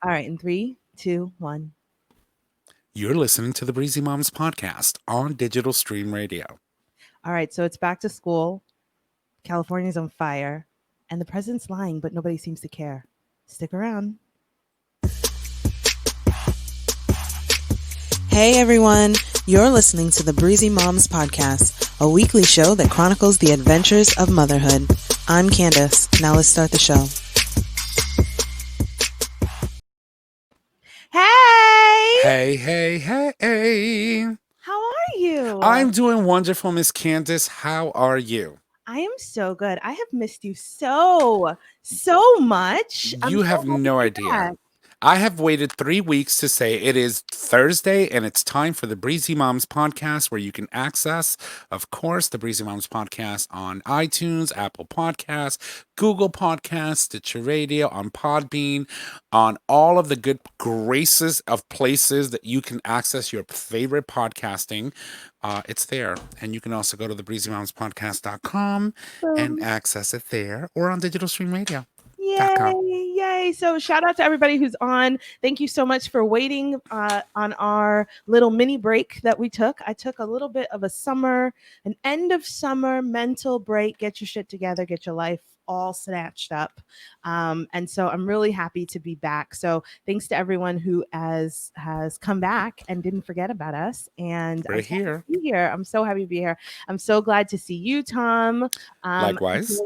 All right, in three, two, one. You're listening to the Breezy Moms podcast on Digital Stream Radio. All right, so it's back to school. California's on fire, and the president's lying, but nobody seems to care. Stick around. Hey everyone, you're listening to the Breezy Moms podcast, a weekly show that chronicles the adventures of motherhood. I'm Candice. Now let's start the show. Hey! Hey. How are you? I'm doing wonderful, Miss Candice. How are you? I am so good. I have missed you so much. I'm You so have happy no to be idea. back. I have waited 3 weeks to say it is Thursday and it's time for the Breezy Moms podcast, where you can access, of course, the Breezy Moms podcast on iTunes, Apple Podcasts, Google Podcasts, Stitcher Radio, on Podbean, on all of the good graces of places that you can access your favorite podcasting. It's there. And you can also go to the breezymomspodcast.com and access it there, or on Digital Stream Radio. Yay. So shout out to everybody who's on. Thank you so much for waiting on our little mini break that we took. I took a little bit of an end of summer mental break. Get your shit together, get your life all snatched up. And so I'm really happy to be back. So thanks to everyone who has come back and didn't forget about us. And We're here. I'm so happy to be here. I'm so glad to see you, Tom. Likewise.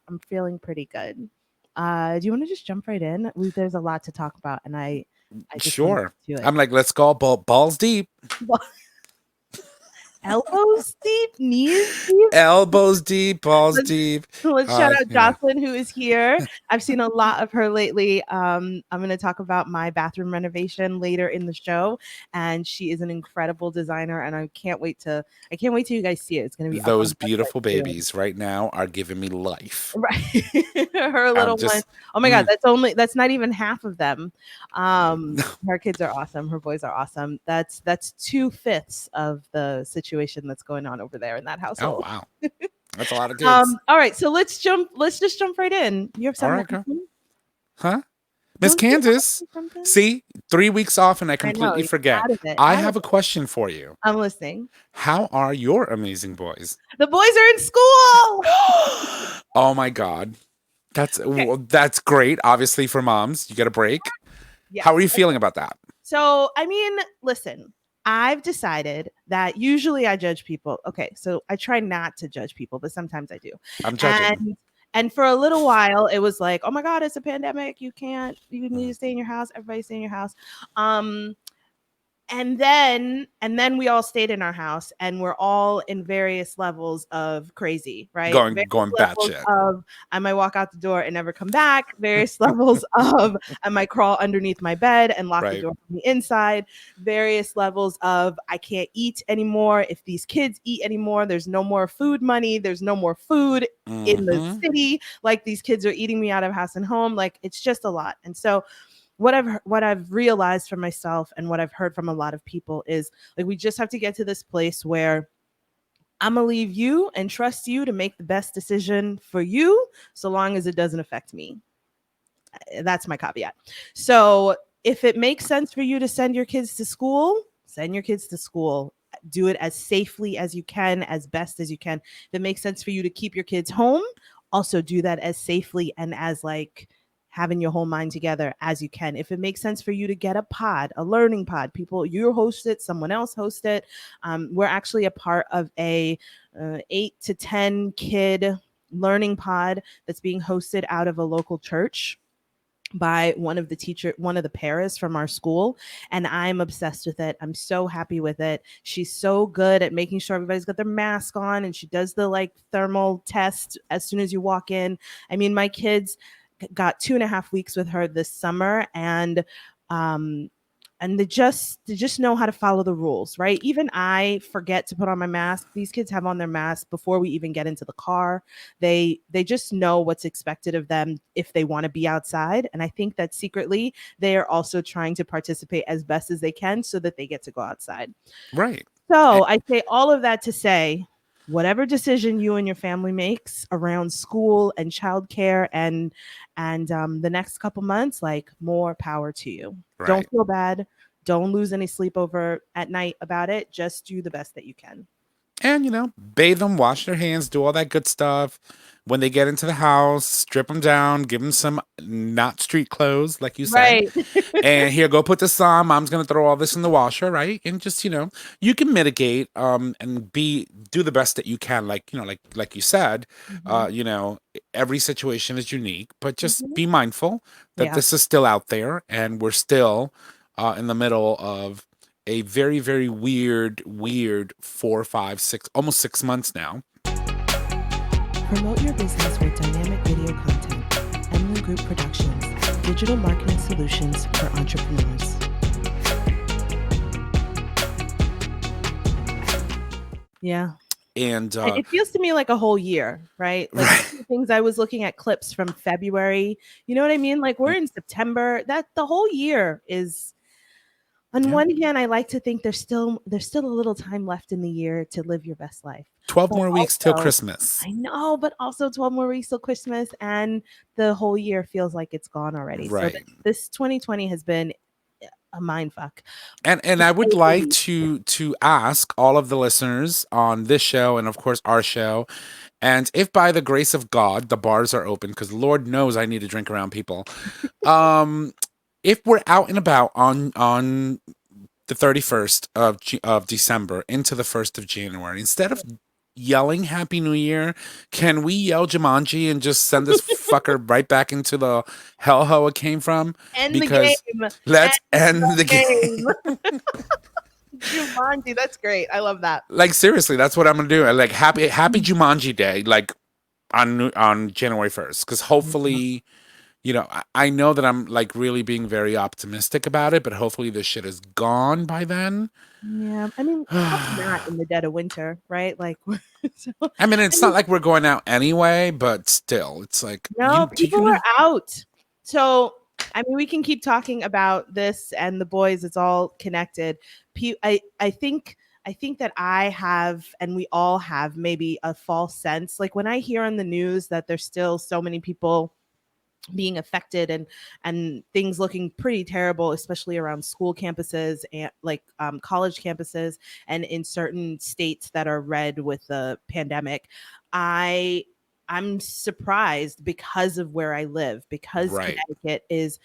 I'm feeling pretty good. Do you want to just jump right in? There's a lot to talk about, and I just Sure. do it. I'm like, let's go balls deep. Elbows deep, knees deep, Elbows deep, balls deep. Let's shout out Jocelyn, who is here. I've seen a lot of her lately. I'm going to talk about my bathroom renovation later in the show, and she is an incredible designer, and I can't wait till you guys see it. It's going to be those beautiful babies right now are giving me life. Right. Her little one. Oh my God, that's not even half of them. Her kids are awesome. Her boys are awesome. That's 2/5 of the situation that's going on over there in that household. Oh wow. That's a lot of kids. All right, so let's just jump right in. You have something? All right, huh? Miss Candice, see, 3 weeks off and I completely forget. I have a question for you. I'm listening. How are your amazing boys? The boys are in school. Oh my God. That's great. Obviously for moms, you get a break. Yes. How are you feeling about that? So, I mean, listen, I've decided that usually I judge people. Okay, so I try not to judge people, but sometimes I do. I'm judging. And for a little while, it was like, oh my God, it's a pandemic. You need to stay in your house. Everybody stay in your house. And then we all stayed in our house, and we're all in various levels of crazy, right? Going batshit. Of I might walk out the door and never come back. Various levels of I might crawl underneath my bed and lock the door from the inside. Various levels of I can't eat anymore. If these kids eat anymore, there's no more food money. There's no more food in the city. Like, these kids are eating me out of house and home. Like, it's just a lot. And so what I've realized for myself and what I've heard from a lot of people is, like, we just have to get to this place where I'm gonna leave you and trust you to make the best decision for you, so long as it doesn't affect me. That's my caveat. So if it makes sense for you to send your kids to school, send your kids to school. Do it as safely as you can, as best as you can. If it makes sense for you to keep your kids home, also do that as safely and as, like, having your whole mind together as you can. If it makes sense for you to get a learning pod, you host it, someone else host it. We're actually a part of a 8 to 10 kid learning pod that's being hosted out of a local church by one of the paras from our school, and I'm obsessed with it. I'm so happy with it. She's so good at making sure everybody's got their mask on, and she does the, like, thermal test as soon as you walk in. I mean, my kids got 2.5 weeks with her this summer, and they just know how to follow the rules, right? Even I forget to put on my mask. These kids have on their mask before we even get into the car. They just know what's expected of them if they want to be outside. And I think that secretly they are also trying to participate as best as they can so that they get to go outside. Right. So I say all of that to say, whatever decision you and your family makes around school and childcare and the next couple months, like more power to you. Right. Don't feel bad. Don't lose any sleep over at night about it. Just do the best that you can. And, bathe them, wash their hands, do all that good stuff. When they get into the house, strip them down, give them some not street clothes, like you said. Right. And here, go put this on. Mom's going to throw all this in the washer, right? And just, you can mitigate and do the best that you can. Like you said, Mhm. every situation is unique, but just Mhm. be mindful that Yeah. this is still out there and we're still in the middle of a very, very weird 4, 5, 6, almost 6 months now. Promote your business with dynamic video content. Emlin Group Productions, digital marketing solutions for entrepreneurs. Yeah. And It feels to me like a whole year, right? Like right. some of the things I was looking at clips from February. You know what I mean? Like we're in September. That the whole year is. On Yeah. one hand, I like to think there's still a little time left in the year to live your best life. 12 But more weeks till also, Christmas. I know, but also 12 more weeks till Christmas, and the whole year feels like it's gone already. So Right. this 2020 has been a mind fuck. And I would like to ask all of the listeners on this show and of course our show, and if by the grace of God the bars are open, because Lord knows I need to drink around people. If we're out and about on the 31st of December into the 1st of January, instead of yelling Happy New Year, can we yell Jumanji and just send this fucker right back into the hellhole it came from? End the Because game. let's End end the the game. game. Jumanji, that's great. I love that. Like seriously, that's what I'm gonna do. Like happy Jumanji Day, like on January 1st, because hopefully, I know that I'm like really being very optimistic about it, but hopefully this shit is gone by then. Yeah, I mean, probably not in the dead of winter, right? Like, so, I mean, I it's not mean, like we're going out anyway, but still, it's like no, do you people know? are out. So, I mean, we can keep talking about this and the boys. It's all connected. I think that I have, and we all have, maybe a false sense. Like when I hear on the news that there's still so many people being affected and things looking pretty terrible, especially around school campuses and like college campuses and in certain states that are red with the pandemic. I'm surprised because of where I live, because Right. Connecticut is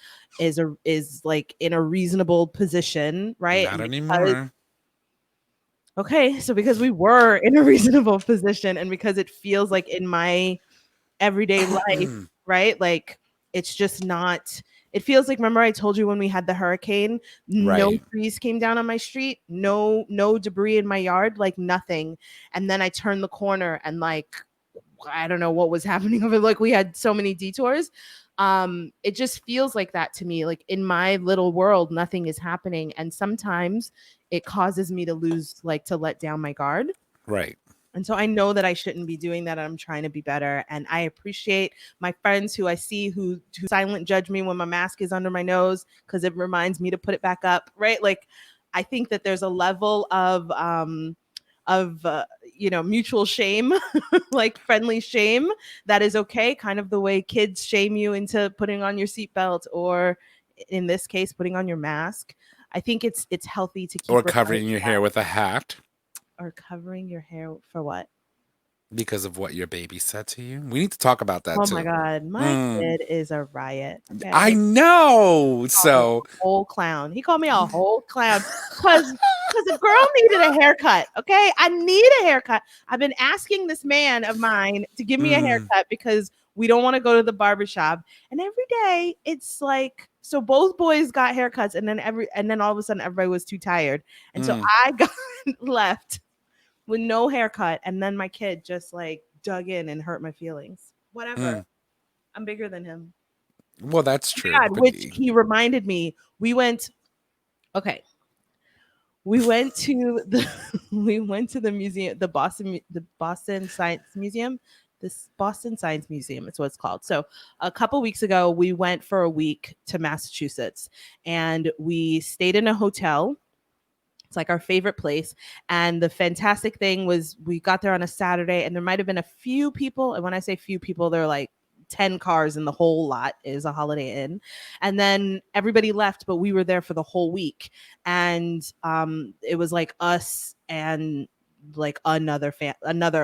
like in a reasonable position, right? Not And because anymore. okay, so because we were in a reasonable position and because it feels like in my everyday life, right? Like it's just not, it feels like, remember I told you when we had the hurricane, no Right. trees came down on my street, no debris in my yard, like nothing. And then I turned the corner and like I don't know what was happening over, like we had so many detours. It just feels like that to me. Like in my little world, nothing is happening. And sometimes it causes me to lose, like to let down my guard. Right. And so I know that I shouldn't be doing that. I'm trying to be better. And I appreciate my friends who I see who silent judge me when my mask is under my nose because it reminds me to put it back up. Right. Like I think that there's a level of mutual shame, like friendly shame that is okay. Kind of the way kids shame you into putting on your seatbelt or in this case, putting on your mask. I think it's healthy to keep Or covering your hair with a hat or covering your hair for what? because of what your baby said to you. We need to talk about that Oh my too. god, my kid is a riot. I Okay, know. called me So a whole clown. He called me a whole clown because a girl needed a haircut. Okay, I need a haircut. I've been asking this man of mine to give me a haircut because we don't want to go to the barbershop, and every day it's like, so both boys got haircuts, and then all of a sudden everybody was too tired, and so I got left with no haircut, and then my kid just like dug in and hurt my feelings. Whatever. I'm bigger than him. Well, that's Oh true. my God, But which he reminded me. We went. Okay, we went to the we went to the museum, the Boston Science Museum. This Boston Science Museum, it's what it's called. So a couple weeks ago, we went for a week to Massachusetts, and we stayed in a hotel. It's like our favorite place. And the fantastic thing was we got there on a Saturday and there might have been a few people. And when I say few people, they're like 10 cars in the whole lot is a Holiday Inn. And then everybody left, but we were there for the whole week. And it was like us and like another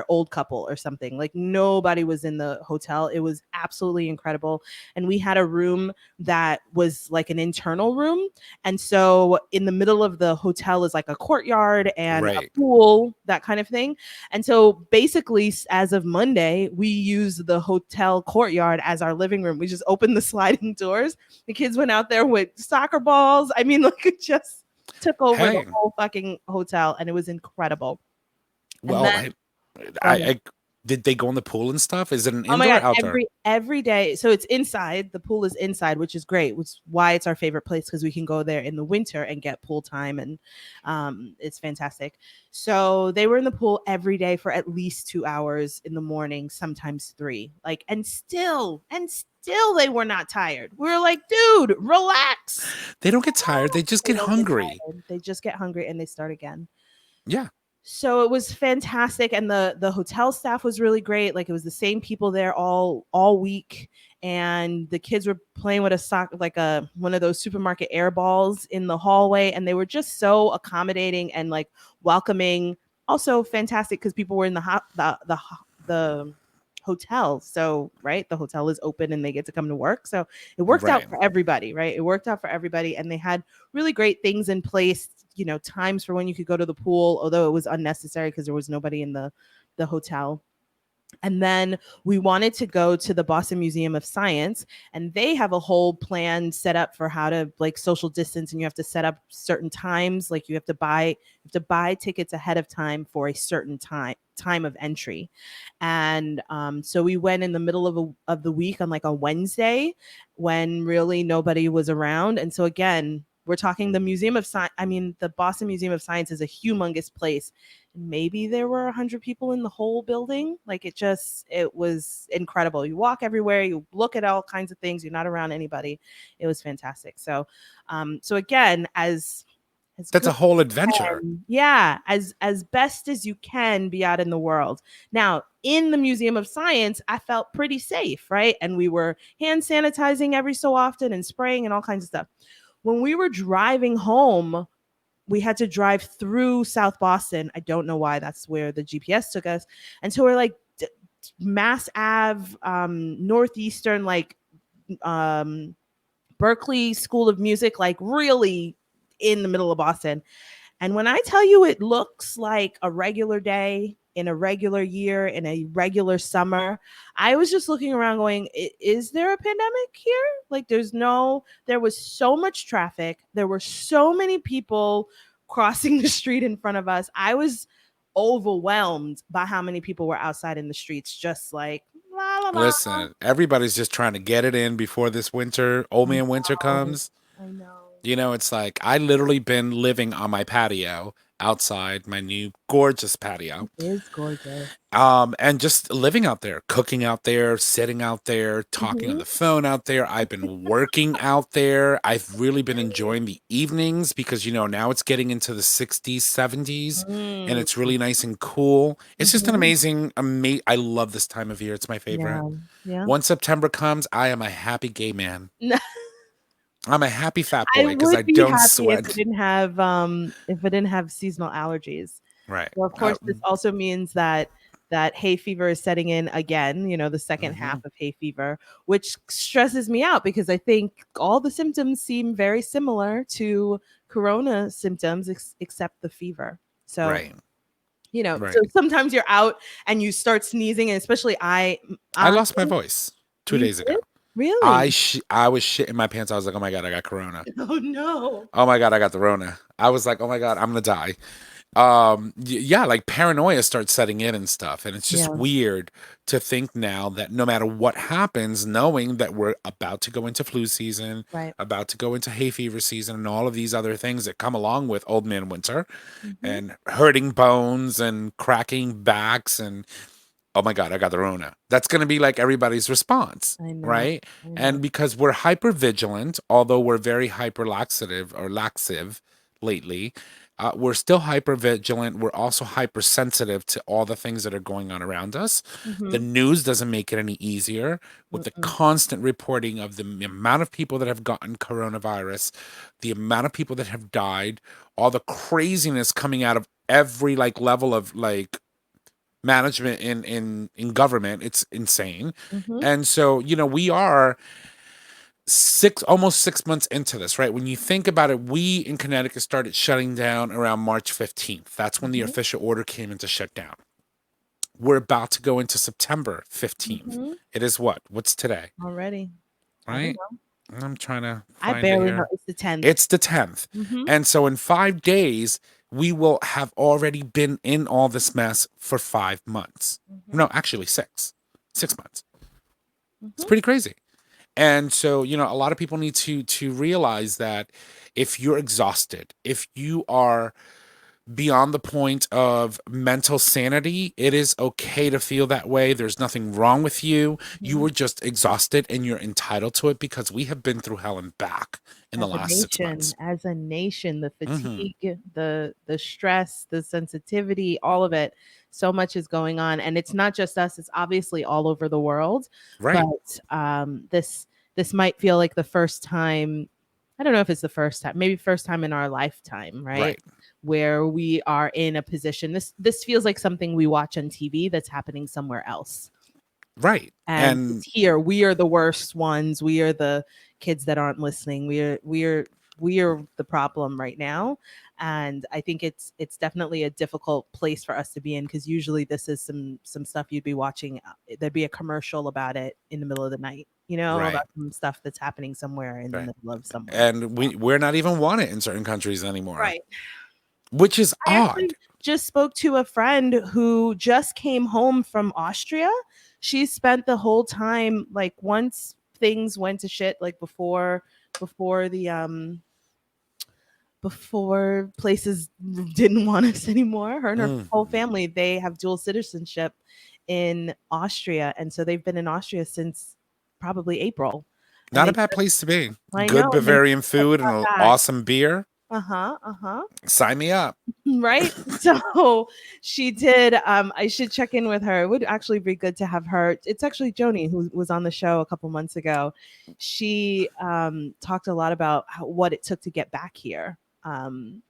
old couple or something. Like nobody was in the hotel. It was absolutely incredible. And we had a room that was like an internal room. And so in the middle of the hotel is like a courtyard and a pool, that kind of thing. And so basically, as of Monday, we use the hotel courtyard as our living room. We just opened the sliding doors. The kids went out there with soccer balls. I mean, like it just took over the whole fucking hotel and it was incredible. Well, I did they go in the pool and stuff? Is it an indoor or outdoor? Every day. So it's inside. The pool is inside, which is great, which is why it's our favorite place because we can go there in the winter and get pool time. And it's fantastic. So they were in the pool every day for at least 2 hours in the morning, sometimes 3. Like, and still they were not tired. We were like, dude, relax. They don't get tired. They just get hungry. They just get hungry and they start again. Yeah. So it was fantastic. And the hotel staff was really great. Like it was the same people there all week. And the kids were playing with one of those supermarket air balls in the hallway. And they were just so accommodating and like welcoming. Also fantastic because people were in the hotel. So, right, the hotel is open and they get to come to work. So it worked out for everybody, right? It worked out for everybody. And they had really great things in place, you know, times for when you could go to the pool, although it was unnecessary because there was nobody in the hotel. And then we wanted to go to the Boston Museum of Science, and they have a whole plan set up for how to like social distance, and you have to set up certain times. Like you have to buy tickets ahead of time for a certain time of entry. And so we went in the middle of the week on like a Wednesday when really nobody was around. And so again, we're talking the Museum of Science. I mean, the Boston Museum of Science is a humongous place. Maybe there were 100 people in the whole building. Like it was incredible. You walk everywhere, you look at all kinds of things. You're not around anybody. It was fantastic. So, so again, as that's a whole adventure. As best as you can be out in the world. Now, in the Museum of Science, I felt pretty safe, right? And we were hand sanitizing every so often and spraying and all kinds of stuff. When we were driving home, we had to drive through South Boston. I don't know why. That's where the GPS took us. And so we're like Mass Ave, Northeastern, like Berkeley School of Music, like really in the middle of Boston. And when I tell you it looks like a regular day in a regular year, in a regular summer, I was just looking around going, is there a pandemic here? Like there was so much traffic. There were so many people crossing the street in front of us. I was overwhelmed by how many people were outside in the streets, just like, la, la, la. Listen, everybody's just trying to get it in before this winter, old man winter comes. I know. You know, it's like I literally been living on my patio outside my new gorgeous patio. It is gorgeous. And just living out there, cooking out there, sitting out there, talking on the phone out there. I've been working out there. I've really been enjoying the evenings because, you know, now it's getting into the 60s, 70s, and it's really nice and cool. It's just an amazing, I love this time of year. It's my favorite. Yeah. Once September comes, I am a happy gay man. I'm a happy fat boy because I don't sweat. If it didn't have seasonal allergies. Right. Well, of course, this also means that hay fever is setting in again, you know, the second half of hay fever, which stresses me out because I think all the symptoms seem very similar to corona symptoms except the fever. So, you know, so sometimes you're out and you start sneezing, and especially I lost my voice 2 days ago. Really? I was shitting my pants. I was like, oh my God, I got corona. Oh no. Oh my God, I got the Rona. I was like, oh my God, I'm going to die. Yeah, like paranoia starts setting in and stuff. And it's just weird to think now that no matter what happens, knowing that we're about to go into flu season, about to go into hay fever season and all of these other things that come along with old man winter and hurting bones and cracking backs and oh my God, I got the Rona. That's going to be like everybody's response, right? And because we're hyper vigilant, although we're very hyper laxive lately, We're still hyper vigilant. We're also hypersensitive to all the things that are going on around us. The news doesn't make it any easier with the constant reporting of the amount of people that have gotten coronavirus, the amount of people that have died, all the craziness coming out of every like level of like management in government. It's insane. And so, you know, we are almost 6 months into this, right? When you think about it, we in Connecticut started shutting down around March 15th. That's when the official order came in to shut down. We're about to go into September 15th. It is what? What's today? Already. Right? I'm trying to I find barely it know. here. It's the 10th. It's the 10th. And so in 5 days, we will have already been in all this mess for 5 months. No, actually 6. 6 months. It's pretty crazy. And so, you know, a lot of people need to realize that if you're exhausted, if you are beyond the point of mental sanity, it is okay to feel that way. There's nothing wrong with you. You were just exhausted and you're entitled to it because we have been through hell and back in the last 6 months. As a nation, the fatigue, the stress, the sensitivity, all of it. So much is going on, and it's not just us. It's obviously all over the world. Right. But this might feel like the first time. I don't know if it's the first time. Maybe first time in our lifetime, right? Where we are in a position. This feels like something we watch on TV that's happening somewhere else. Right. And it's here, we are the worst ones. We are the kids that aren't listening. We are the problem right now. And I think it's definitely a difficult place for us to be in, because usually this is some stuff you'd be watching. There'd be a commercial about it in the middle of the night, you know, about some stuff that's happening somewhere in the middle of somewhere. And we're not even wanted in certain countries anymore. Right. Which is odd. I just spoke to a friend who just came home from Austria. She spent the whole time, like, once things went to shit, like before places didn't want us anymore. Her and her whole family, they have dual citizenship in Austria, and so they've been in Austria since probably April. Not a bad place to be. I Good know. Bavarian food and an awesome beer. Sign me up. Right. So she did. I should check in with her. It would actually be good to have her. It's actually Joni, who was on the show a couple months ago. She talked a lot about what it took to get back here. And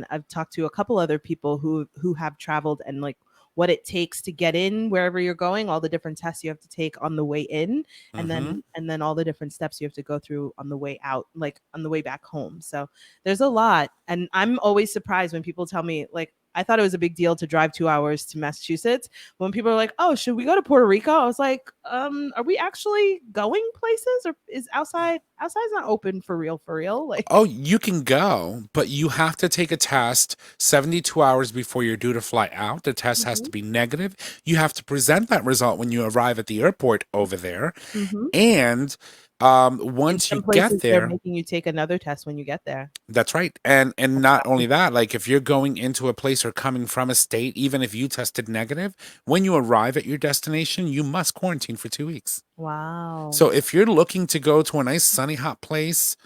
I've talked to a couple other people who have traveled, and like what it takes to get in wherever you're going, all the different tests you have to take on the way in, and then all the different steps you have to go through on the way out, like on the way back home. So there's a lot. And I'm always surprised when people tell me, like, I thought it was a big deal to drive 2 hours to Massachusetts. When people are like, oh, should we go to Puerto Rico? I was like, are we actually going places, or is outside's not open for real? Like, oh, you can go, but you have to take a test 72 hours before you're due to fly out. The test has to be negative. You have to present that result when you arrive at the airport over there. And once you get there, they're making you take another test when you get there. That's right. And not only that, like if you're going into a place or coming from a state, even if you tested negative, when you arrive at your destination, you must quarantine for 2 weeks. Wow. So if you're looking to go to a nice sunny hot place,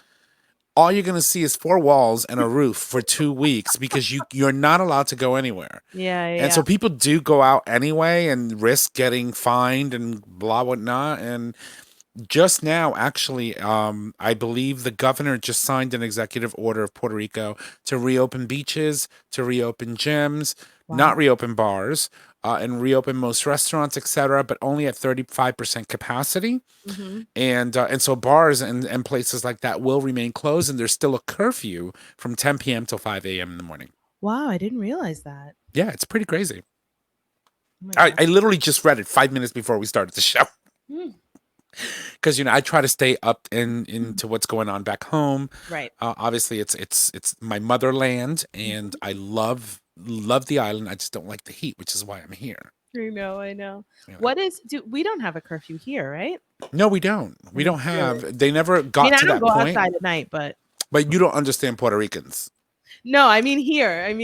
all you're going to see is 4 walls and a roof for 2 weeks, because you're not allowed to go anywhere. Yeah. And so people do go out anyway and risk getting fined and blah whatnot. And just now, actually, I believe the governor just signed an executive order of Puerto Rico to reopen beaches, to reopen gyms, not reopen bars, and reopen most restaurants, etc., but only at 35% capacity. And so bars and places like that will remain closed, and there's still a curfew from 10 p.m. till 5 a.m. in the morning. Wow, I didn't realize that. Yeah, it's pretty crazy. I literally just read it 5 minutes before we started the show. Because I try to stay up into what's going on back home. Right. Obviously, it's my motherland, and I love the island. I just don't like the heat, which is why I'm here. I know. We don't have a curfew here, right? No, we don't. We don't have. They never got to that point. I don't go outside at night, but you don't understand Puerto Ricans. No, I mean here.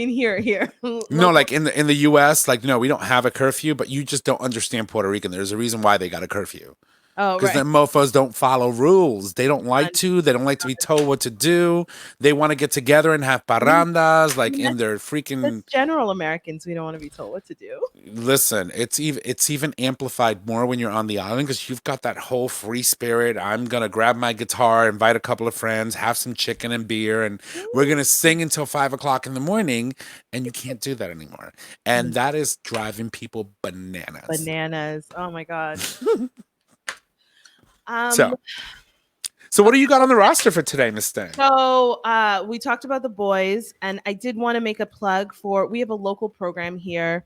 No, like in the U.S., like no, we don't have a curfew, but you just don't understand Puerto Rican. There's a reason why they got a curfew. Oh, because right. them mofos don't follow rules. They don't like Un- to. They don't like to be told what to do. They want to get together and have parrandas, I like mean, in their that's freaking. general Americans. We don't want to be told what to do. Listen, it's even amplified more when you're on the island because you've got that whole free spirit. I'm gonna grab my guitar, invite a couple of friends, have some chicken and beer, and we're gonna sing until 5 o'clock in the morning. And you can't do that anymore, and that is driving people bananas. Bananas. Oh my god. Um. So, so what do you got on the roster for today, Miss Stang? So we talked about the boys, and I did want to make a plug for. We have a local program here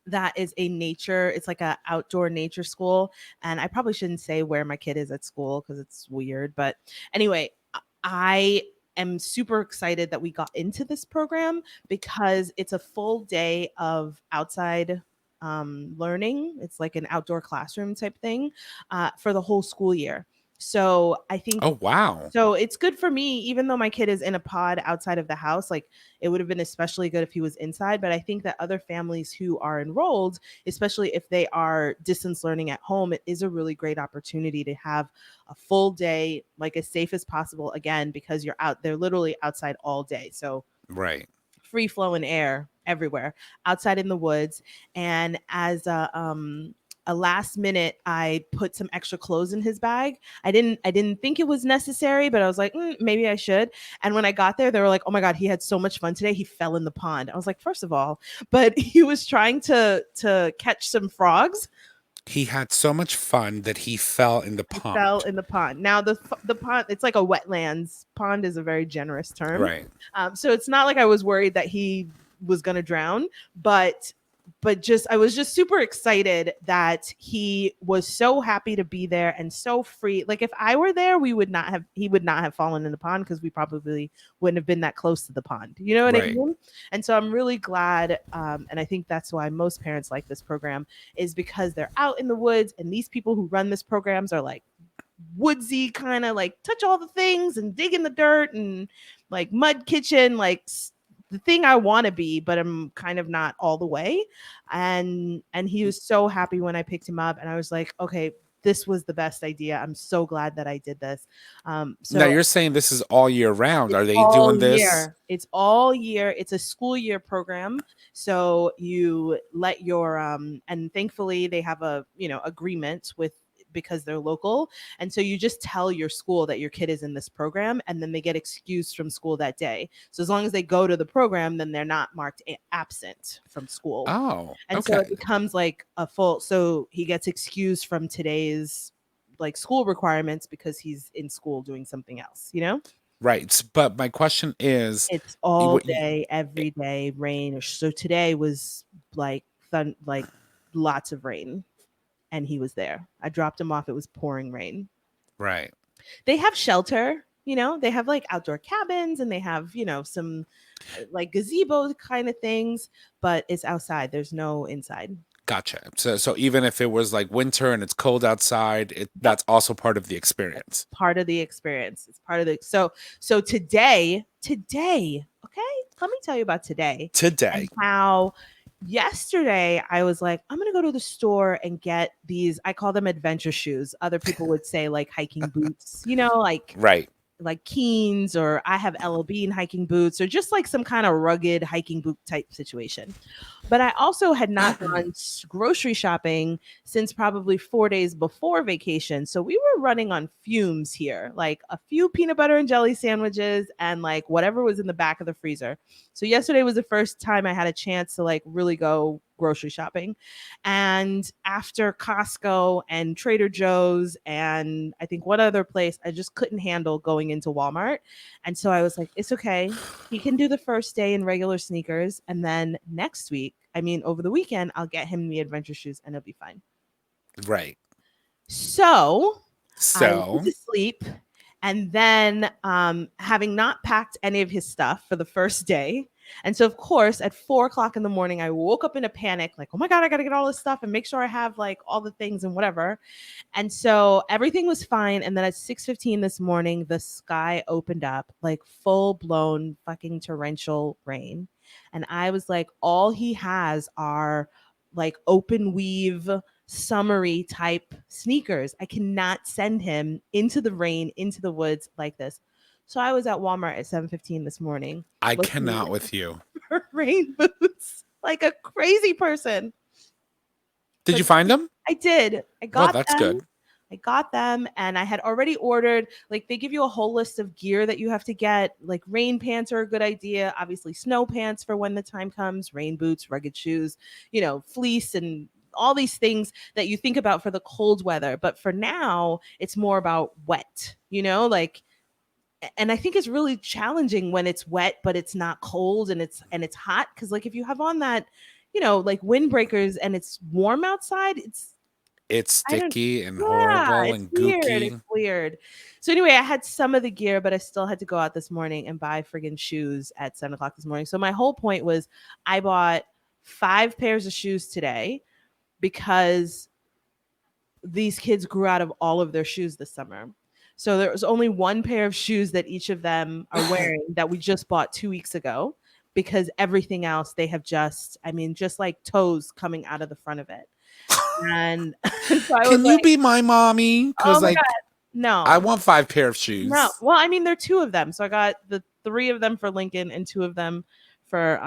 that is a nature. It's like a outdoor nature school, and I probably shouldn't say where my kid is at school because it's weird. But anyway, I am super excited that we got into this program because it's a full day of outside learning. It's like an outdoor classroom type thing for the whole school year. So I think Oh wow. so it's good for me, even though my kid is in a pod outside of the house. Like it would have been especially good if he was inside. But I think that other families who are enrolled, especially if they are distance learning at home, it is a really great opportunity to have a full day, like as safe as possible. Again, because you're out, they're literally outside all day. So Right. free flowing air everywhere outside in the woods. And as a last minute, I put some extra clothes in his bag. I didn't think it was necessary, but I was like, maybe I should. And when I got there, they were like, oh my god, he had so much fun today, he fell in the pond. I was like, first of all, but he was trying to catch some frogs. He had so much fun that he fell in the He fell pond. in the pond. Now the pond, it's like a wetlands. Pond is a very generous term. Right. So it's not like I was worried that he was gonna drown, but just I was just super excited that he was so happy to be there and so free. Like if I were there, he would not have fallen in the pond because we probably wouldn't have been that close to the pond. You know what I Right. mean? And so I'm really glad, and I think that's why most parents like this program is because they're out in the woods, and these people who run this programs are like woodsy, kind of like touch all the things and dig in the dirt and like mud kitchen, like the thing I want to be, but I'm kind of not all the way. And he was so happy when I picked him up, and I was like, okay, this was the best idea. I'm so glad that I did this. Now So you're saying this is all year round. it's Are they all doing this? year. It's all year. It's a school year program. So you let your and thankfully they have a, agreement with, because they're local. And so you just tell your school that your kid is in this program, and then they get excused from school that day. So as long as they go to the program, then they're not marked absent from school. Oh, And so okay. it becomes like a full, so he gets excused from today's like school requirements because he's in school doing something else, Right. But my question is, It's all what day, every day, rain. So today was like like lots of rain, and he was there. I dropped him off. It was pouring rain. right. They have shelter, they have like outdoor cabins, and they have, some like gazebo kind of things, but it's outside. There's no inside. Gotcha. So even if it was like winter and it's cold outside, Yep. that's also part of the experience. Part of the experience. It's part of the so today, okay, let me tell you about today. Today. And how yesterday I was like, I'm gonna go to the store and get these, I call them adventure shoes. Other people would say like hiking boots, Right. like Keens, or I have LL Bean hiking boots, or just like some kind of rugged hiking boot type situation. But I also had not gone grocery shopping since probably 4 days before vacation. So we were running on fumes here, like a few peanut butter and jelly sandwiches and like whatever was in the back of the freezer. So yesterday was the first time I had a chance to like really go grocery shopping. And after Costco and Trader Joe's and I think one other place, I just couldn't handle going into Walmart. And so I was like, it's okay. He can do the first day in regular sneakers. And then next week, over the weekend, I'll get him the adventure shoes and it'll be fine. Right. So I went So to sleep. And then having not packed any of his stuff for the first day. And so, of course, at 4 o'clock in the morning, I woke up in a panic, like, oh my God, I got to get all this stuff and make sure I have like all the things and whatever. And so everything was fine. And then at 6:15 this morning, the sky opened up like full blown fucking torrential rain. And I was like, all he has are like open weave summery type sneakers. I cannot send him into the rain, into the woods like this. So I was at Walmart at 7:15 this morning. I looking cannot with you. for rain boots like a crazy person. Did you find them? I did. Well, that's good. I got them, and I had already ordered, like, they give you a whole list of gear that you have to get. Like, rain pants are a good idea. Obviously, snow pants for when the time comes, rain boots, rugged shoes, fleece, and all these things that you think about for the cold weather. But for now, it's more about wet, like, and I think it's really challenging when it's wet, but it's not cold and it's hot. Cause like if you have on that, like windbreakers and it's warm outside, it's sticky and horrible and gooky. It's weird. So anyway, I had some of the gear, but I still had to go out this morning and buy friggin' shoes at 7:00 this morning. So my whole point was I bought 5 pairs of shoes today because these kids grew out of all of their shoes this summer. So there was only 1 pair of shoes that each of them are wearing that we just bought 2 weeks ago, because everything else they have just like toes coming out of the front of it. And so Can you be my mommy? Because God, no, I want 5 pair of shoes. No, well, there are 2 of them, so I got the 3 of them for Lincoln and 2 of them for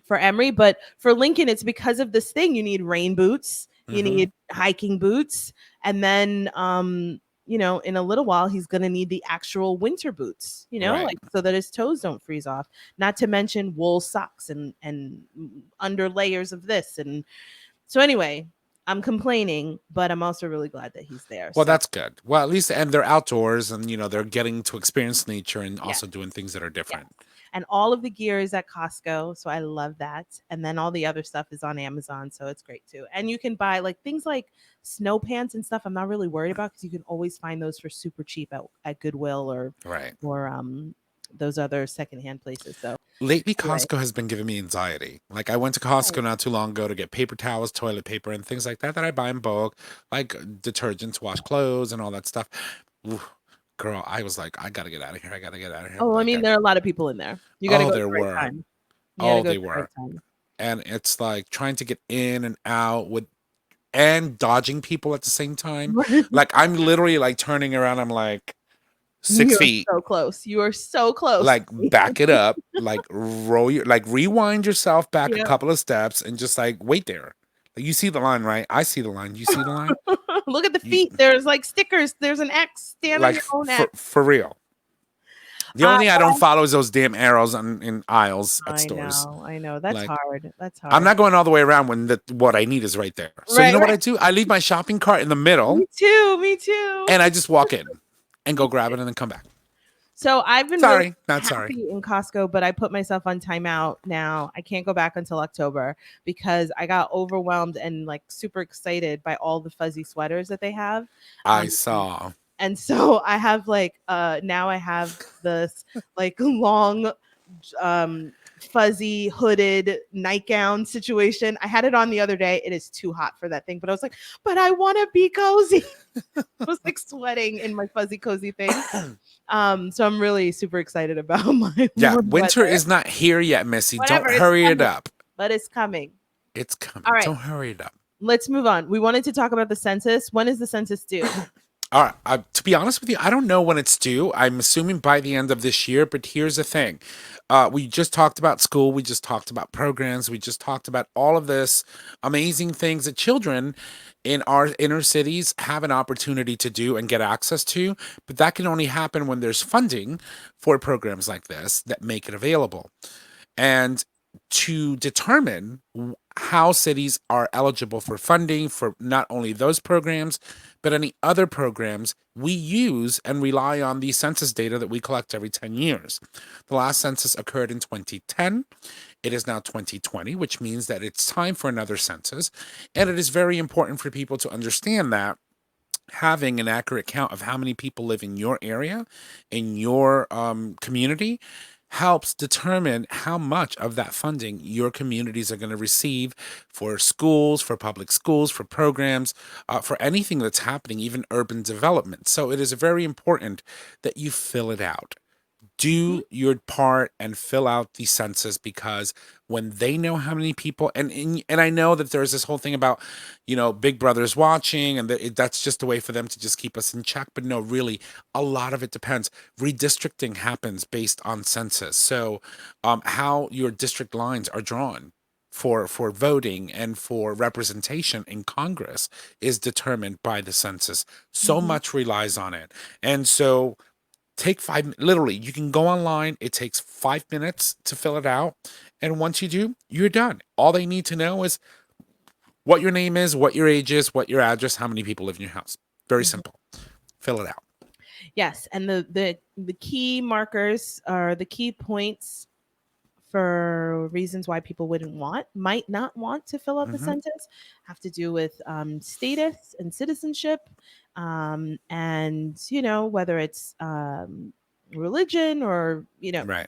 Emery. But for Lincoln, it's because of this thing. You need rain boots, you need hiking boots, and then in a little while he's gonna need the actual winter boots, Right. like so that his toes don't freeze off. Not to mention wool socks and under layers of this. And so anyway, I'm complaining, but I'm also really glad that he's there. Well, that's good. Well, at least, and they're outdoors and, they're getting to experience nature and also doing things that are different. Yes. And all of the gear is at Costco, so I love that. And then all the other stuff is on Amazon, so it's great too. And you can buy like things like snow pants and stuff. I'm not really worried about because you can always find those for super cheap at Goodwill or those other secondhand places. So lately, Costco has been giving me anxiety. Like I went to Costco not too long ago to get paper towels, toilet paper, and things like that I buy in bulk, like detergent to wash clothes and all that stuff. Ooh, girl, I was like, I gotta get out of here. Oh, there are a lot of people in there. You gotta go there at the right were. time. They were. And it's like trying to get in and out and dodging people at the same time. Like I'm literally like turning around. I'm like 6 feet. So close. You are so close. Like back it up. Like rewind yourself back a couple of steps and just like wait there. Like, you see the line, right? I see the line. You see the line? Look at the feet. There's like stickers. There's an X. Stand on your own X. For real. The only thing I don't follow is those damn arrows in aisles at stores. I know. That's hard. I'm not going all the way around when what I need is right there. So you know what I do? I leave my shopping cart in the middle. Me too. And I just walk in and go grab it and then come back. So I've been sorry in Costco, but I put myself on timeout now. I can't go back until October because I got overwhelmed and like super excited by all the fuzzy sweaters that they have. I saw. And so I have now I have this like long fuzzy hooded nightgown situation. I had it on the other day. It is too hot for that thing, but I was like, but I want to be cozy. I was like sweating in my fuzzy cozy thing. So I'm really super excited about my winter is not here yet, Missy. Whatever, don't hurry it up. But it's coming. It's coming. All right. Don't hurry it up. Let's move on. We wanted to talk about the census. When is the census due? All right. To be honest with you, I don't know when it's due. I'm assuming by the end of this year. But here's the thing. We just talked about school. We just talked about programs. We just talked about all of this amazing things that children in our inner cities have an opportunity to do and get access to. But that can only happen when there's funding for programs like this that make it available. And to determine how cities are eligible for funding for not only those programs, but any other programs, we use and rely on the census data that we collect every 10 years. The last census occurred in 2010. It is now 2020, which means that it's time for another census. And it is very important for people to understand that having an accurate count of how many people live in your area, in your community, helps determine how much of that funding your communities are going to receive for schools, for public schools, for programs, for anything that's happening, even urban development. So it is very important that you fill it out. do your part and fill out the census, because when they know how many people, and I know that there's this whole thing about, Big Brother's watching, and that's just a way for them to just keep us in check. But no, really, a lot of it depends. Redistricting happens based on census. So how your district lines are drawn for voting and for representation in Congress is determined by the census. So Mm-hmm. much relies on it. And so take literally, you can go online. It takes 5 minutes to fill it out. And once you do, you're done. All they need to know is what your name is, what your age is, what your address, how many people live in your house. Very Mm-hmm. simple. Fill it out. Yes, and the key markers or the key points for reasons why people might not want to fill out the Hmm. census have to do with status and citizenship, and whether it's religion or Right.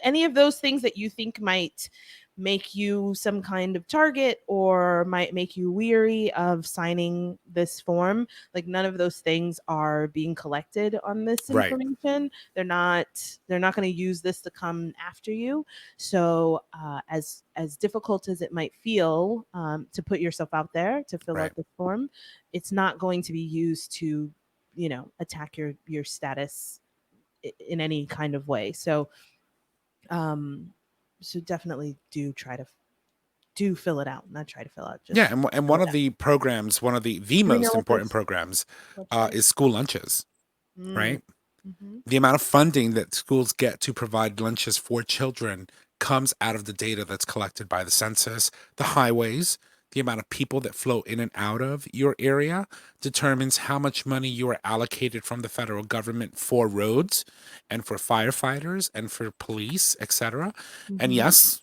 any of those things that you think might make you some kind of target or might make you weary of signing this form. Like, none of those things are being collected on this Right. information. They're not going to use this to come after you. So as difficult as it might feel, to put yourself out there to fill Right. out this form, it's not going to be used to attack your status in any kind of way. Um, so definitely do fill it out. Not try to fill out, Yeah. just And fill one it of out. the programs, one of the Do we know most what important this programs website? is school lunches, Mm. right? Hmm. The amount of funding that schools get to provide lunches for children comes out of the data that's collected by the census. The highways, the amount of people that flow in and out of your area determines how much money you are allocated from the federal government for roads and for firefighters and for police, etc. And Hmm. yes,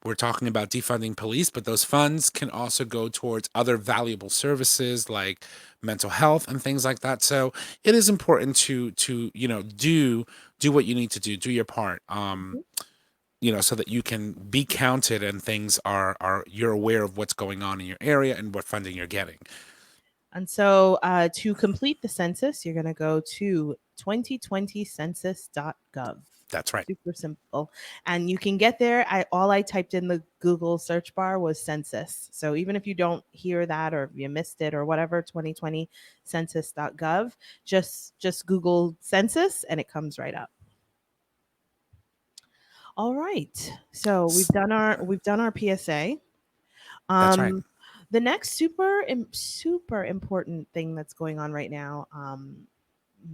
we're talking about defunding police, but those funds can also go towards other valuable services like mental health and things like that. So it is important to do what you need to do your part, so that you can be counted and things are you're aware of what's going on in your area and what funding you're getting. And so to complete the census, you're going to go to 2020census.gov. That's right. Super simple. And you can get there. I typed in the Google search bar was census. So even if you don't hear that or you missed it or whatever, 2020census.gov, just Google census and it comes right up. All right. So S- we've done our PSA. That's right. Um, the next super important thing that's going on right now,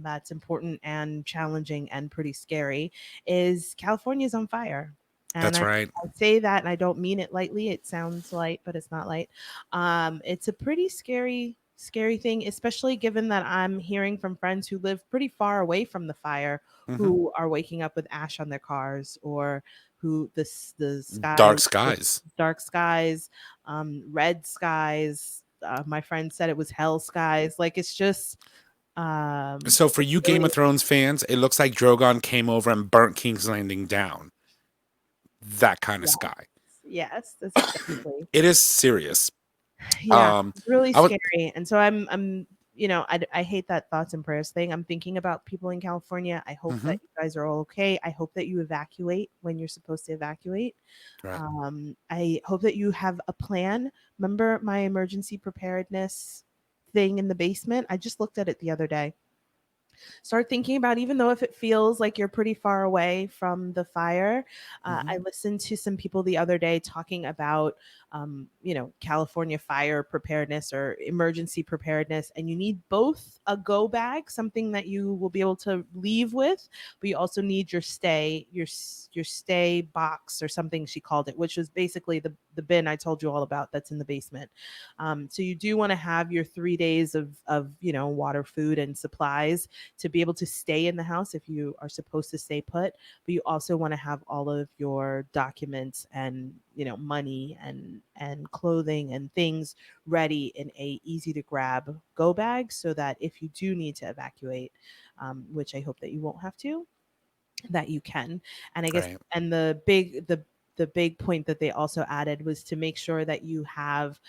that's important and challenging and pretty scary, is California's on fire. And That's I right. say that and I don't mean it lightly. It sounds light, but it's not light. It's a pretty scary thing, especially given that I'm hearing from friends who live pretty far away from the fire, Hmm. who are waking up with ash on their cars, or who the sky Dark skies. dark skies, red skies. My friend said it was hell skies. Like, it's just So for it's you Game really of Thrones fans, it looks like Drogon came over and burnt King's Landing down. That kind of yes, sky. yes, that's exactly. It is serious. Yeah, Um, really I would. scary. And so I'm I hate that thoughts and prayers thing. I'm thinking about people in California. I hope Hmm. that you guys are all okay. I hope that you evacuate when you're supposed to evacuate. Right. I hope that you have a plan. Remember my emergency preparedness thing in the basement? I just looked at it the other day. Start thinking about, even though if it feels like you're pretty far away from the fire. I Hmm. listened to some people the other day talking about California fire preparedness or emergency preparedness, and you need both a go bag, something that you will be able to leave with, but you also need your stay box or something she called it, which was basically the bin I told you all about that's in the basement. So you do want to have your 3 days of water, food, and supplies to be able to stay in the house if you are supposed to stay put. But you also want to have all of your documents and money and clothing and things ready in a easy to grab go bag, so that if you do need to evacuate, which I hope that you won't have to, that you can. And I guess, Right. and the big point that they also added was to make sure that you have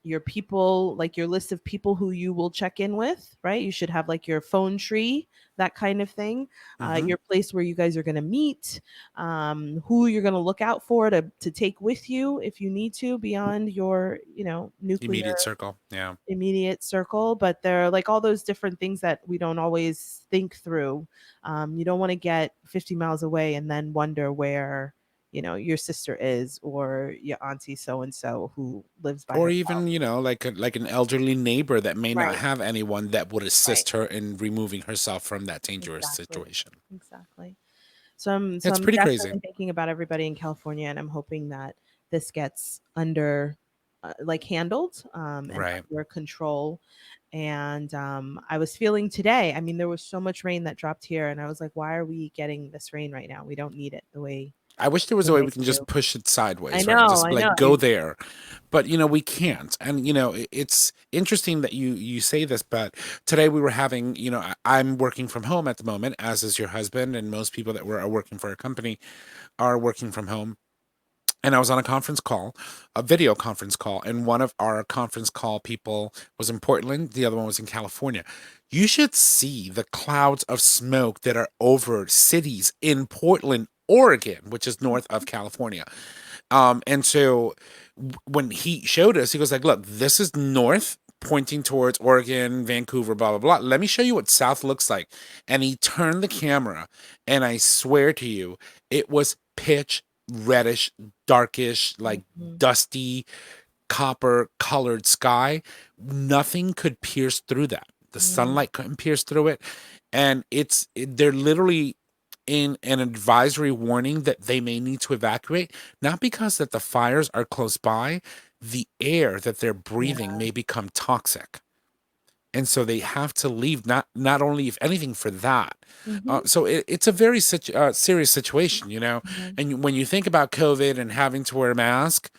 your people, like your list of people who you will check in with, right? You should have like your phone tree, that kind of thing. Mm-hmm. Your place where you guys are going to meet, who you're going to look out for to take with you if you need to beyond your, nuclear Immediate circle. Yeah. immediate circle. But there are like all those different things that we don't always think through. You don't want to get 50 miles away and then wonder where your sister is, or your auntie so and so who lives by Or herself. even, like an elderly neighbor that may not Right, have anyone that would right. assist her in removing herself from that dangerous Exactly. situation. Exactly. So I'm It's pretty crazy. definitely thinking about everybody in California, and I'm hoping that this gets under like handled, and Right. under control. And I was feeling today, I mean, there was so much rain that dropped here, and I was like, why are we getting this rain right now? We don't need it the way I wish there was the a way way we can we do. just push it I sideways, right? know, Just I know. like go there. But we can't. And it's interesting that you say this, but today we were having, I'm working from home at the moment, as is your husband, and most people that are working for a company are working from home. And I was on a conference call, a video conference call, and one of our conference call people was in Portland, the other one was in California. You should see the clouds of smoke that are over cities in Portland, Oregon, which is north of California. And so when he showed us, he goes like, "Look, this is north, pointing towards Oregon, Vancouver, blah blah blah. Let me show you what south looks like." And he turned the camera, and I swear to you, it was pitch reddish, darkish, like Mhm. dusty copper colored sky. Nothing could pierce through that. The Mm, sunlight couldn't pierce through it. And they're literally in an advisory warning that they may need to evacuate, not because that the fires are close by, the air that they're yeah. breathing may become toxic. And so they have to leave, not only if anything for that. Hmm. So it's a very serious situation, Yeah. And when you think about COVID and having to wear a mask,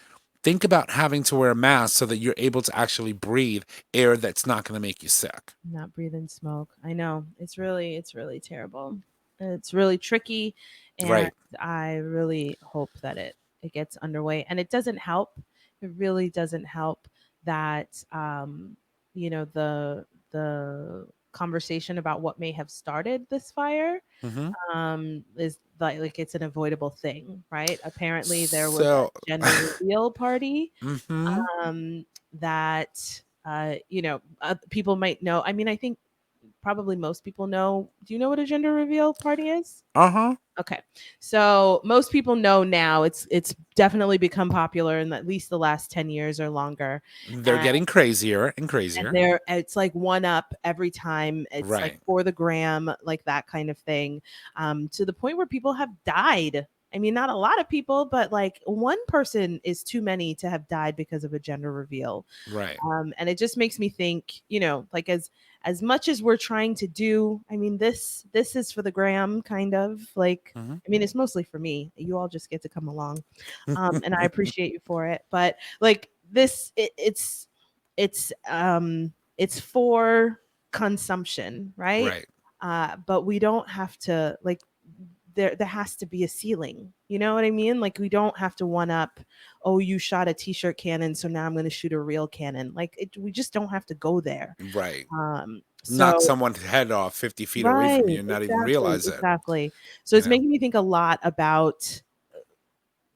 think about having to wear a mask so that you're able to actually breathe air that's not going to make you sick. Not breathing smoke. I know. It's really terrible. It's really tricky, and Right. I really hope that it gets underway. And it doesn't help. It really doesn't help that the conversation about what may have started this fire Mm-hmm. is like it's an avoidable thing, right? Apparently there was a So, gender reveal party mm-hmm. that people might know. I mean, I think probably most people know. Do you know what a gender reveal party is? Uh-huh. Okay. So most people know now. It's definitely become popular in at least the last 10 years or longer. They're And getting crazier and and crazier. it's like one up every time. It's like Right. for the gram, like that kind of thing. To the point where people have died. I mean, not a lot of people, but like one person is too many to have died because of a gender reveal. Right. And it just makes me think, like as much as we're trying to do, I mean, this is for the gram, kind of like. Mm-hmm. I mean, it's mostly for me. You all just get to come along, and I appreciate you for it. But like this, it's for consumption, right? Right. But we don't have to like there has to be a ceiling. You know what I mean? Like we don't have to one up, oh, you shot a t-shirt cannon, so now I'm going to shoot a real cannon. Like we just don't have to go there. Right. Knock So someone's head off 50 feet away right, from you and not even exactly, realize it. exactly. So You it's know. making me think a lot about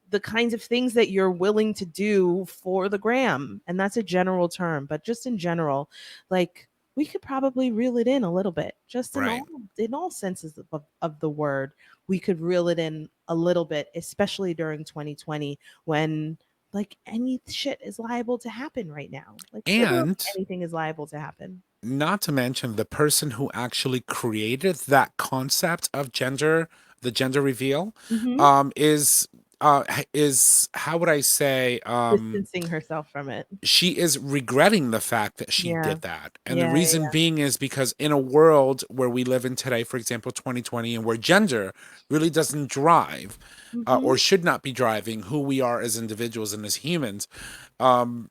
the kinds of things that you're willing to do for the gram. And that's a general term, but just in general, like we could probably reel it in a little bit, just Right. in all senses of the word. We could reel it in a little bit, especially during 2020 when like any shit is liable to happen right now. Like literally And anything is liable to happen. not to mention the person who actually created that concept of the gender reveal, Hmm. um, is is how would I say, Distancing herself from it. she is regretting the fact that she Yeah. did that. And the Yeah. reason being is because in a world where we live in today, for example, 2020, and where gender really doesn't drive, Hmm. or should not be driving who we are as individuals and as humans, um,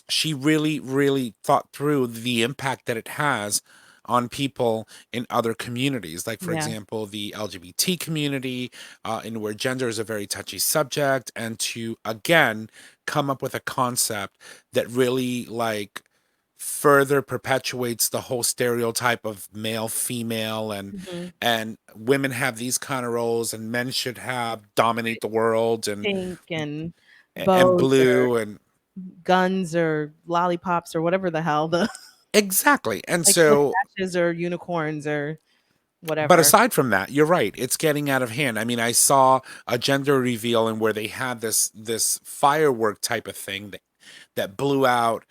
she really, really thought through the impact that it has on people in other communities, like, for Yeah. example, the LGBT community, in where gender is a very touchy subject, and to, again, come up with a concept that really, like, further perpetuates the whole stereotype of male female, and women have these kind of roles and men should have dominate the world, Pink and and bows or blue and guns or lollipops or whatever the hell the exactly. And like so, mustaches or unicorns or but whatever. aside from that, you're right, it's getting out of hand. I mean, I saw a gender reveal and where they had this firework type of thing that blew out,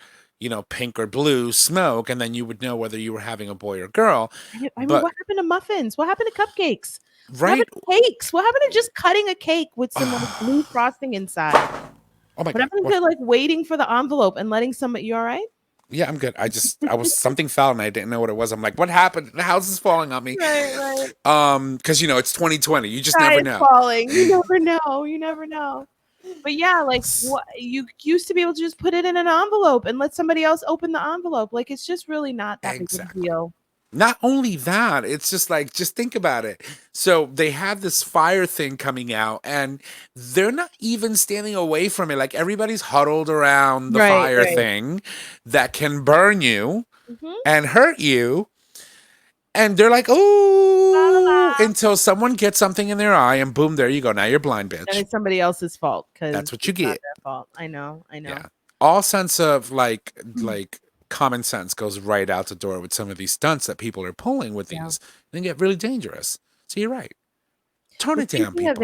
pink or blue smoke, and then you would know whether you were having a boy or girl. I mean, But what happened to muffins? What happened to cupcakes? What right, happened to cakes? What happened to just cutting a cake with some like blue frosting inside? oh my What god, happened to like waiting for the envelope and letting somebody? You all right? yeah, I'm good. I was something fell and I didn't know what it was. I'm like, what happened? The house is falling on me. Right. Because it's 2020. You just Sky never is know. falling. You never know. You never know. But yeah, like what you used to be able to just put it in an envelope and let somebody else open the envelope. Like it's just really not that big of a Exactly. deal. Not only that, it's just like, just think about it. So they have this fire thing coming out and they're not even standing away from it. Like everybody's huddled around the fire thing that can burn you and hurt you. And they're like, oh, until someone gets something in their eye and boom, there you go. Now you're blind, bitch. And it's somebody else's fault because that's what you get. not their fault. I know. Yeah. All sense of like common sense goes right out the door with some of these stunts that people are pulling with these, and get really dangerous. So you're right. Tone it down, people.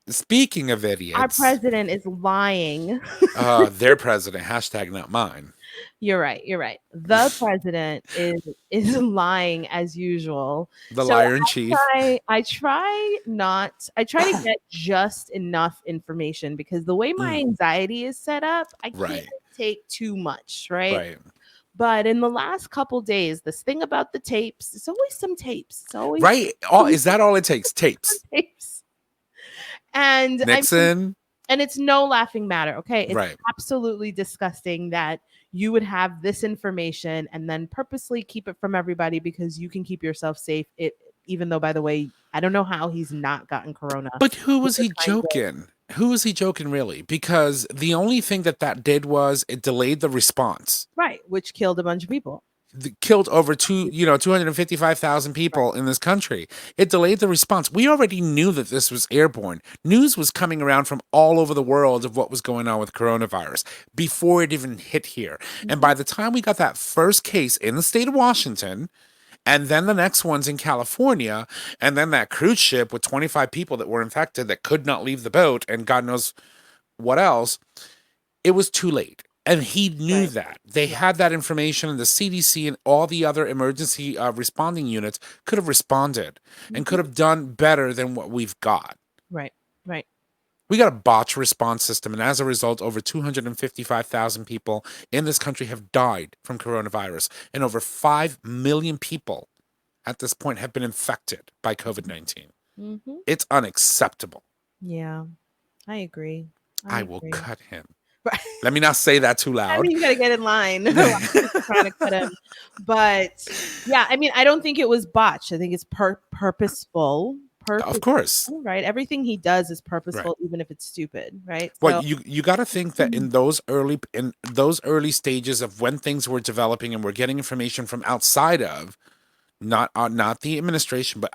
Speaking of idiots, our president is lying. Their president, hashtag not mine. You're right. The president is lying as usual. The liar in chief. I try to get just enough information because the way my anxiety is set up, I can't take too much, right? But in the last couple days, this thing about the tapes, it's always some tapes. It's always Is that all it takes? Tapes. And Nixon. And it's no laughing matter. Okay. It's absolutely disgusting that you would have this information and then purposely keep it from everybody because you can keep yourself safe. Even though, by the way, I don't know how he's not gotten corona. But who was he joking? Who was he joking, really? Because the only thing that did was it delayed the response. Right. Which killed a bunch of people. Killed over 255,000 people in this country. It delayed the response. We already knew that this was airborne. News was coming around from all over the world of what was going on with coronavirus before it even hit here. And by the time we got that first case in the state of Washington, and then the next one's in California, and then that cruise ship with 25 people that were infected that could not leave the boat, and God knows what else, it was too late. And he knew that. They had that information, and the CDC and all the other emergency responding units could have responded and could have done better than what we've got. Right. We got a botched response system, and as a result, over 255,000 people in this country have died from coronavirus, and over 5 million people at this point have been infected by COVID-19. It's unacceptable. Yeah, I agree. I will cut him. Let me not say that too loud. I mean, you gotta get in line. Trying to cut him. But yeah, I mean, I don't think it was botched. I think it's purposeful. Of course. Right. Everything he does is purposeful, even if it's stupid. Right. Well, you got to think that in those early stages of when things were developing and we're getting information from outside of, not the administration, but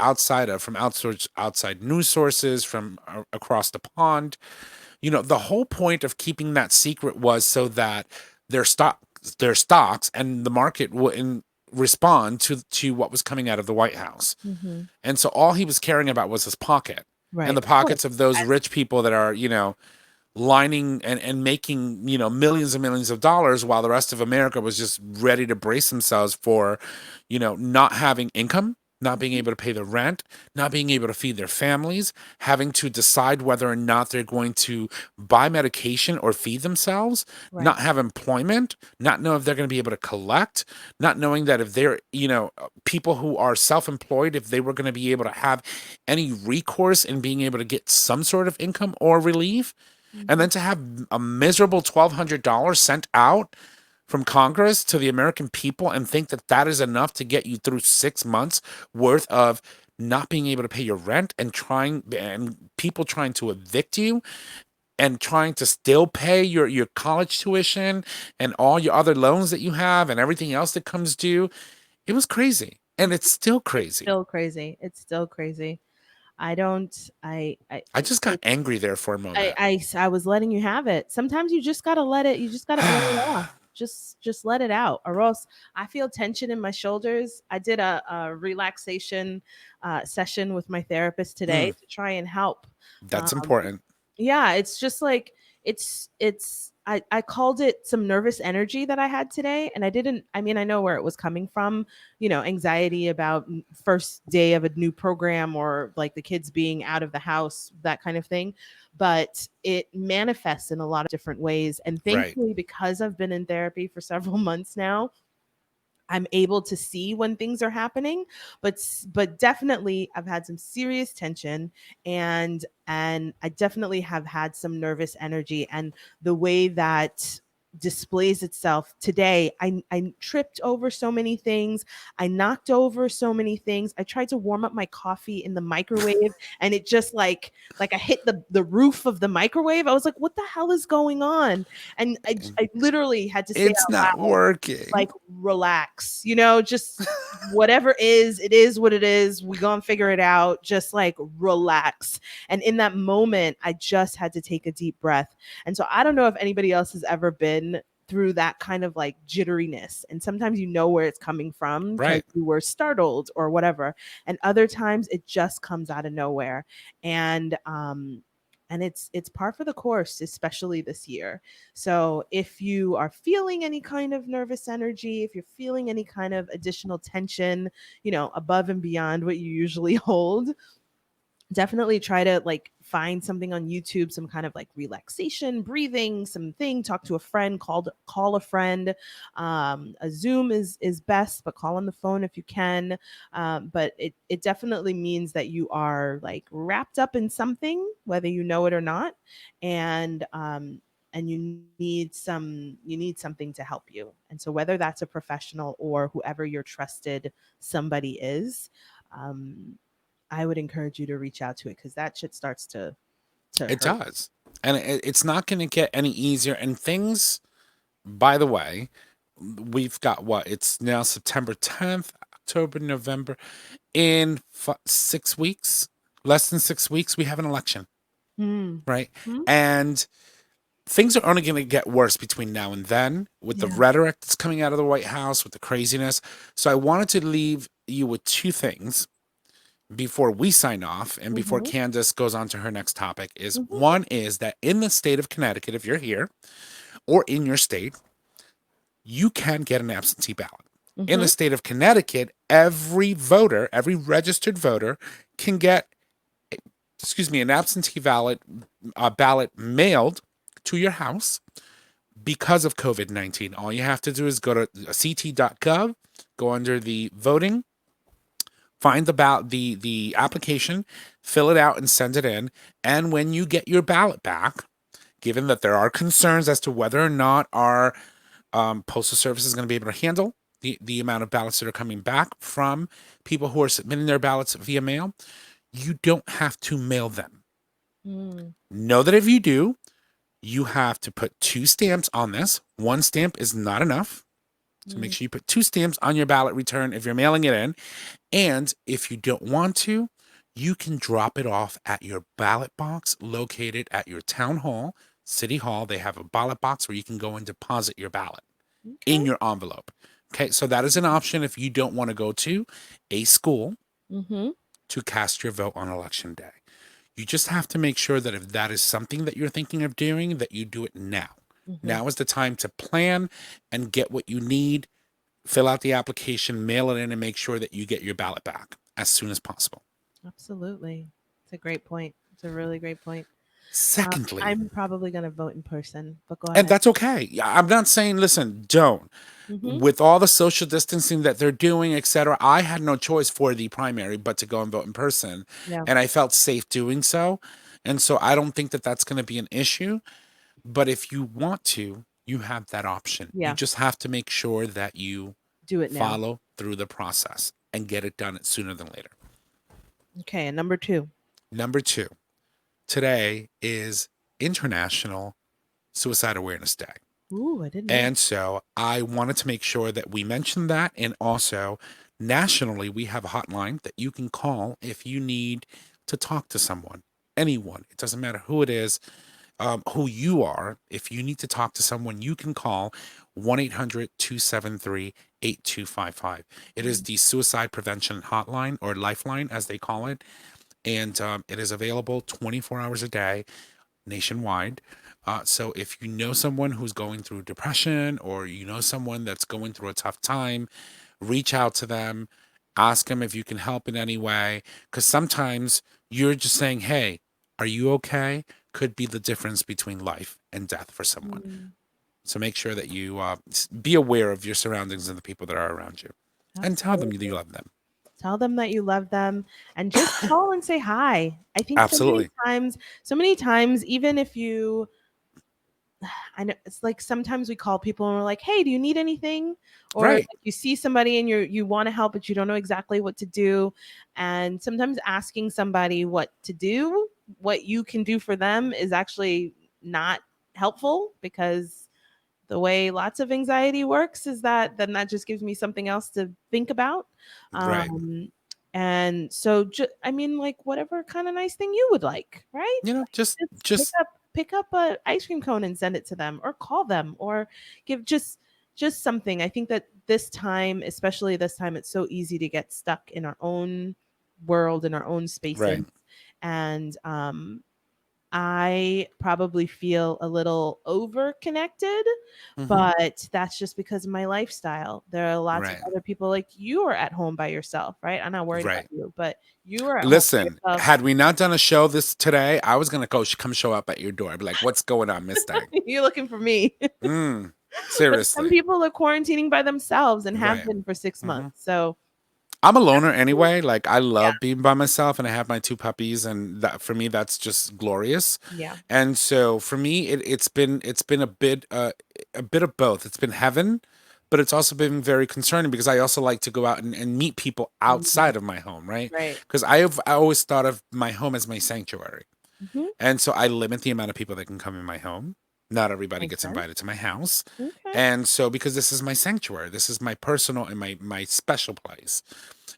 from outside news sources from across the pond. The whole point of keeping that secret was so that their stocks and the market wouldn't respond to what was coming out of the White House. And so all he was caring about was his pocket and the pockets of those rich people that are, lining and making, millions and millions of dollars while the rest of America was just ready to brace themselves for, not having income, not being able to pay the rent, not being able to feed their families, having to decide whether or not they're going to buy medication or feed themselves, not have employment, not know if they're going to be able to collect, not knowing that if they're, people who are self-employed, if they were going to be able to have any recourse in being able to get some sort of income or relief, and then to have a miserable $1,200 sent out from Congress to the American people and think that that is enough to get you through 6 months worth of not being able to pay your rent and people trying to evict you and trying to still pay your college tuition and all your other loans that you have and everything else that comes due. It was crazy. And it's still crazy. Still crazy. It's still crazy. I don't. I just got angry there for a moment. I was letting you have it. Sometimes you just gotta let it. You just gotta blow it off. Just let it out, or else I feel tension in my shoulders. I did a relaxation session with my therapist today to try and help. That's important. Yeah, it's just like I called it some nervous energy that I had today, and I mean, I know where it was coming from, anxiety about first day of a new program, or like the kids being out of the house, that kind of thing. But it manifests in a lot of different ways, and thankfully, because I've been in therapy for several months now, I'm able to see when things are happening, but definitely I've had some serious tension, and I definitely have had some nervous energy, and the way that displays itself today, I tripped over so many things. I knocked over so many things. I tried to warm up my coffee in the microwave, and it just like I hit the roof of the microwave. I was like, what the hell is going on? And I literally had to say it's out not loud, working. like, relax, just whatever it is what it is. We gonna figure it out. Just like relax. And in that moment, I just had to take a deep breath. And so I don't know if anybody else has ever been through that kind of like jitteriness. And sometimes where it's coming from because you were startled or whatever. And other times it just comes out of nowhere. And it's par for the course, especially this year. So if you are feeling any kind of nervous energy, if you're feeling any kind of additional tension, above and beyond what you usually hold, definitely try to like find something on YouTube, some kind of like relaxation, breathing, something, talk to a friend, call a friend. A Zoom is best, but call on the phone if you can. But it definitely means that you are like wrapped up in something, whether you know it or not. And you need something to help you. And so whether that's a professional or whoever your trusted somebody is, I would encourage you to reach out to it, because that shit starts to It hurt. does. And it's not going to get any easier. And things, by the way, we've got it's now September 10th, October, November. In 6 weeks, less than 6 weeks, we have an election. Right? And things are only going to get worse between now and then with the rhetoric that's coming out of the White House, with the craziness. So I wanted to leave you with two things before we sign off and before Candice goes on to her next topic. Is one is that in the state of Connecticut, if you're here or in your state, you can get an absentee ballot. In the state of Connecticut, every registered voter can get, an absentee ballot mailed to your house because of COVID-19. All you have to do is go to ct.gov, go under the voting, find the application, fill it out, and send it in. And when you get your ballot back, given that there are concerns as to whether or not our postal service is going to be able to handle the amount of ballots that are coming back from people who are submitting their ballots via mail, you don't have to mail them. Know that if you do, you have to put 2 stamps on this. 1 stamp is not enough. So make sure you put 2 stamps on your ballot return if you're mailing it in. And if you don't want to, you can drop it off at your ballot box located at your town hall, city hall. They have a ballot box where you can go and deposit your ballot in your envelope. Okay, so that is an option if you don't want to go to a school to cast your vote on election day. You just have to make sure that if that is something that you're thinking of doing, that you do it now. Now is the time to plan and get what you need, fill out the application, mail it in, and make sure that you get your ballot back as soon as possible. Absolutely. It's a great point. It's a really great point. Secondly, I'm probably going to vote in person, but go ahead. And that's okay. I'm not saying, listen, don't. With all the social distancing that they're doing, etc., I had no choice for the primary but to go and vote in person. And I felt safe doing so. And so I don't think that that's going to be an issue. But if you want to, you have that option. You Yeah. just have to make sure that you Do it now. follow through the process and get it done sooner than later. Okay. And number 2. Number 2, today is International Suicide Awareness Day. Ooh, I didn't know. And so I wanted to make sure that we mentioned that. And also, nationally, we have a hotline that you can call if you need to talk to someone, anyone. It doesn't matter who it is, who you are. If you need to talk to someone, you can call 1-800-273-8255. It is the Suicide Prevention Hotline, or Lifeline, as they call it. And it is available 24 hours a day nationwide. So if you know someone who's going through depression, or you know someone that's going through a tough time, reach out to them, ask them if you can help in any way. Because sometimes you're just saying, hey, are you okay? Could be the difference between life and death for someone. Mm, So make sure that you be aware of your surroundings and the people that are around you, and tell them absolutely. you love them. Tell them that you love them, and just call and say hi. I think Absolutely. so many times, even if you, I know it's like sometimes we call people and we're like, "Hey, do you need anything?" Or like Right. you see somebody and you want to help, but you don't know exactly what to do. And sometimes asking somebody what to do, what you can do for them, is actually not helpful, because the way lots of anxiety works is that then that just gives me something else to think about. Right. And so, I mean, like whatever kind of nice thing you would like, right? You know, just Just just pick up a ice cream cone and send it to them, or call them, or give just something. I think that this time, especially this time, it's so easy to get stuck in our own world, in our own spaces. right. And I probably feel a little over connected, Hmm. but that's just because of my lifestyle. There are lots of Right. other people like you are at home by yourself, right? I'm not worried about Right. you, but you are at home by Listen, yourself. had we not done a show this today, I was gonna go come show up at your door. I'd be like, "What's going on, Miss Thing?" You're looking for me. Mm, But some seriously. people are quarantining by themselves and have Right. been for 6 Hmm. months. So, I'm a loner anyway. Like, I yeah, love being by myself, and I have my 2 puppies, and that for me that's just glorious. yeah. And so for me, it's been a bit of both. It's been heaven, but it's also been very concerning, because I also like to go out and meet people Mhm. outside of my home, right? Right. Because I always thought of my home as my sanctuary. Hmm. And so I limit the amount of people that can come in my home. Not everybody Makes gets sense. invited to my house. Okay. And so, because this is my sanctuary, this is my personal and my special place.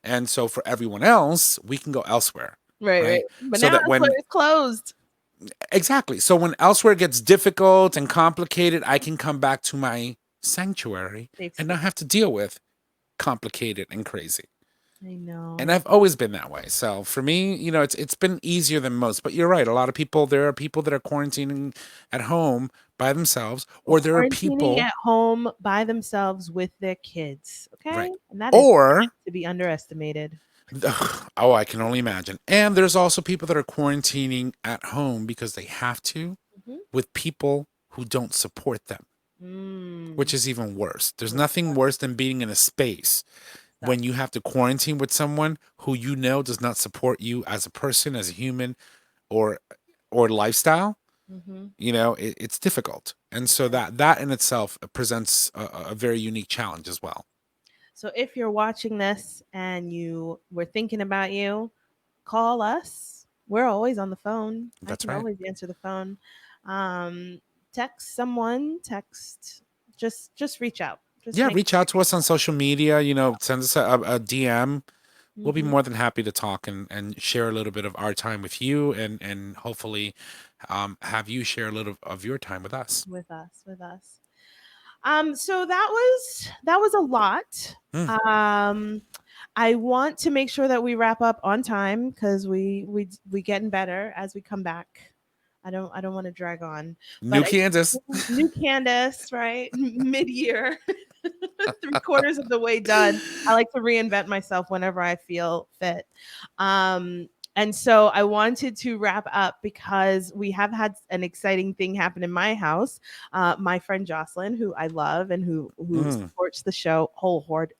And so for everyone else, we can go elsewhere, Right, right. right? But So now that that's where when it's closed. exactly. So when elsewhere gets difficult and complicated, I can come back to my sanctuary Safe and space. not have to deal with complicated and crazy. I know. And I've always been that way. So for me, it's been easier than most. But you're right. A lot of people, there are people that are quarantining at home by themselves, Or or there are quarantining people, at home by themselves with their kids. Okay. right? And that is Or to be underestimated. oh, I can only imagine. And there's also people that are quarantining at home because they have to, Hmm. with people who don't support them, which Mm. is even worse. There's Yeah. nothing worse than being in a space when you have to quarantine with someone who does not support you as a person, as a human, or lifestyle. Mm-hmm. It's difficult. And so that in itself presents a very unique challenge as well. So if you're watching this and you were thinking about you, call us. We're always on the phone. I That's can right. always answer the phone. Um, text someone. Text. Just reach out. Just Yeah, make reach out to us on social media, send us a DM. We'll be sure. more than happy to talk and share a little bit of our time with you, and hopefully have you share a little of your time with us. With us. With us. So that was a lot. Mm. Um, I want to make sure that we wrap up on time, because we getting better as we come back. I don't want to drag on, New but Kansas. new Candice, right? Mid year, 3/4 of the way done. I like to reinvent myself whenever I feel fit. Um, and so I wanted to wrap up because we have had an exciting thing happen in my house. My friend Jocelyn, who I love and who Mm. supports the show, whole horde,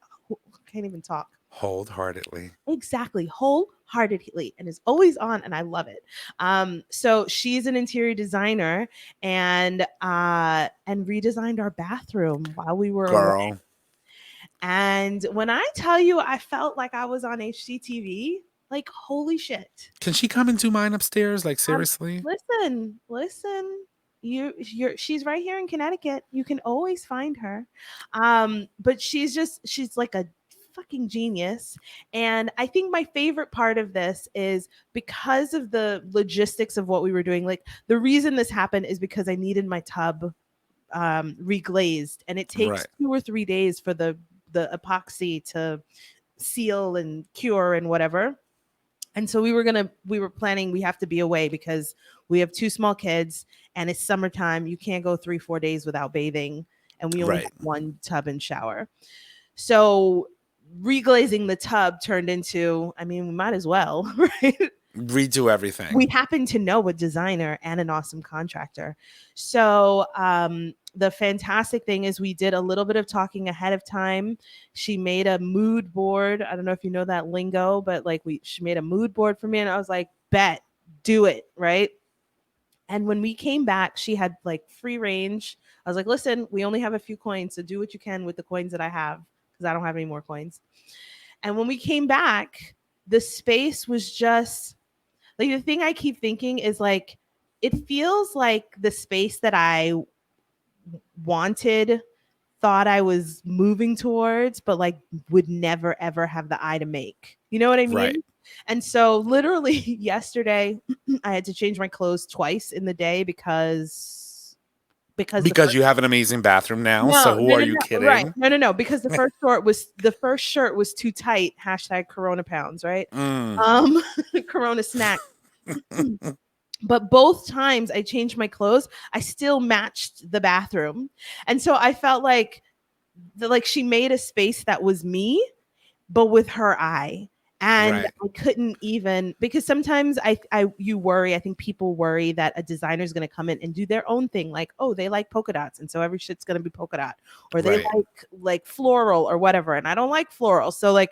can't even talk. Wholeheartedly. Exactly, wholeheartedly, and is always on, and I love it. So she's an interior designer and redesigned our bathroom while we were away. Girl. And when I tell you, I felt like I was on HGTV. Like, holy shit. Can she come and do mine upstairs? Like, seriously? Listen. She's right here in Connecticut. You can always find her. But she's like a fucking genius. And I think my favorite part of this is because of the logistics of what we were doing. Like, the reason this happened is because I needed my tub reglazed, and it takes Right. 2 or 3 days for the epoxy to seal and cure and whatever. And so we were planning, we have to be away because we have 2 small kids and it's summertime. You can't go 3-4 days without bathing, and we only Right. have 1 tub and shower. So reglazing the tub turned into, I mean, we might as well, right? Redo everything. We happen to know a designer and an awesome contractor. So the fantastic thing is we did a little bit of talking ahead of time. She made a mood board. I don't know if you know that lingo, but like she made a mood board for me, and I was like, bet, do it, right? And when we came back, she had like free range. I was like, listen, we only have a few coins, so do what you can with the coins that I have, because I don't have any more coins. And when we came back, the space was just like, the thing I keep thinking is like, it feels like the space that I thought I was moving towards, but like would never ever have the eye to make. You know what I mean? Right. And so literally yesterday, I had to change my clothes twice in the day because You have an amazing bathroom now. So who are you kidding? Right. No. Because the first shirt was too tight. # Corona pounds, right? Corona snack. But both times I changed my clothes, I still matched the bathroom. And so I felt like she made a space that was me, but with her eye. And Right. I couldn't even, because sometimes you worry, I think people worry that a designer is going to come in and do their own thing. Like, oh, they like polka dots, and so every shit's going to be polka dot, or they Right. like floral or whatever. And I don't like floral. So like,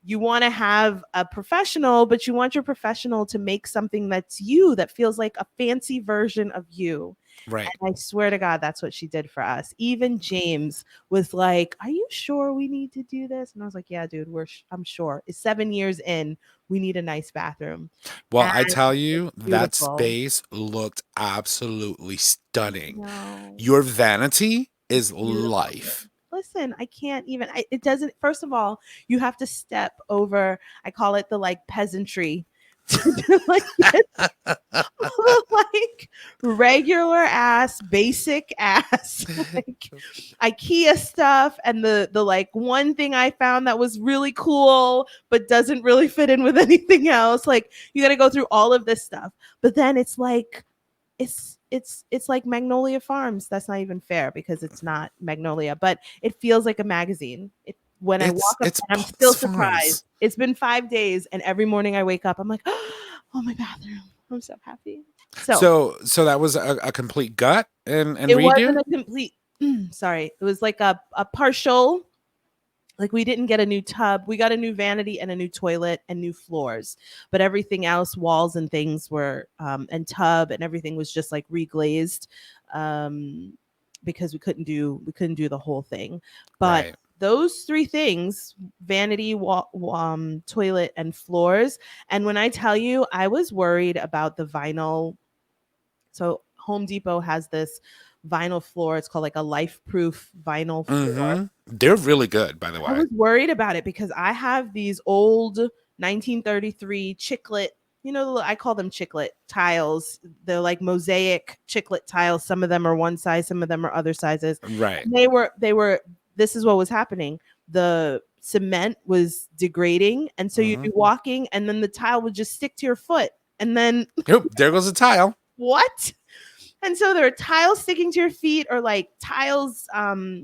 you want to have a professional, but you want your professional to make something that's you, that feels like a fancy version of you. Right. And I swear to God, that's what she did for us. Even James was like, are you sure we need to do this? And I was like, yeah, dude, I'm sure. It's 7 years in. We need a nice bathroom. Well, And I tell you, that beautiful. space looked absolutely stunning. No. Your vanity is Beautiful. life. Listen, I can't even, it doesn't, first of all, you have to step over, I call it the like peasantry, like like regular ass, basic ass, like IKEA stuff. And the like one thing I found that was really cool, but doesn't really fit in with anything else. Like, you got to go through all of this stuff, but then it's like, it's like Magnolia Farms. That's not even fair because it's not Magnolia, but it feels like a magazine. When I walk up, and I'm still surprised. It's been 5 days, and every morning I wake up, I'm like, oh, my bathroom. I'm so happy. So that was a complete gut and it redo? wasn't a complete. Sorry, it was like a partial. Like, we didn't get a new tub. We got a new vanity and a new toilet and new floors, but everything else, walls and things were, and tub and everything was just like reglazed, because we couldn't do the whole thing. But Right. those 3 things, vanity, toilet, and floors. And when I tell you, I was worried about the vinyl. So Home Depot has this vinyl floor. It's called like a life-proof vinyl floor. They're really good, by the way. I was worried about it because I have these old 1933 chiclet, I call them chiclet tiles. They're like mosaic chiclet tiles. Some of them are one size, some of them are other sizes. Right. And they were, this is what was happening. The cement was degrading. And so you'd be walking and then the tile would just stick to your foot. And then there goes the tile. What? And so there are tiles sticking to your feet, or like tiles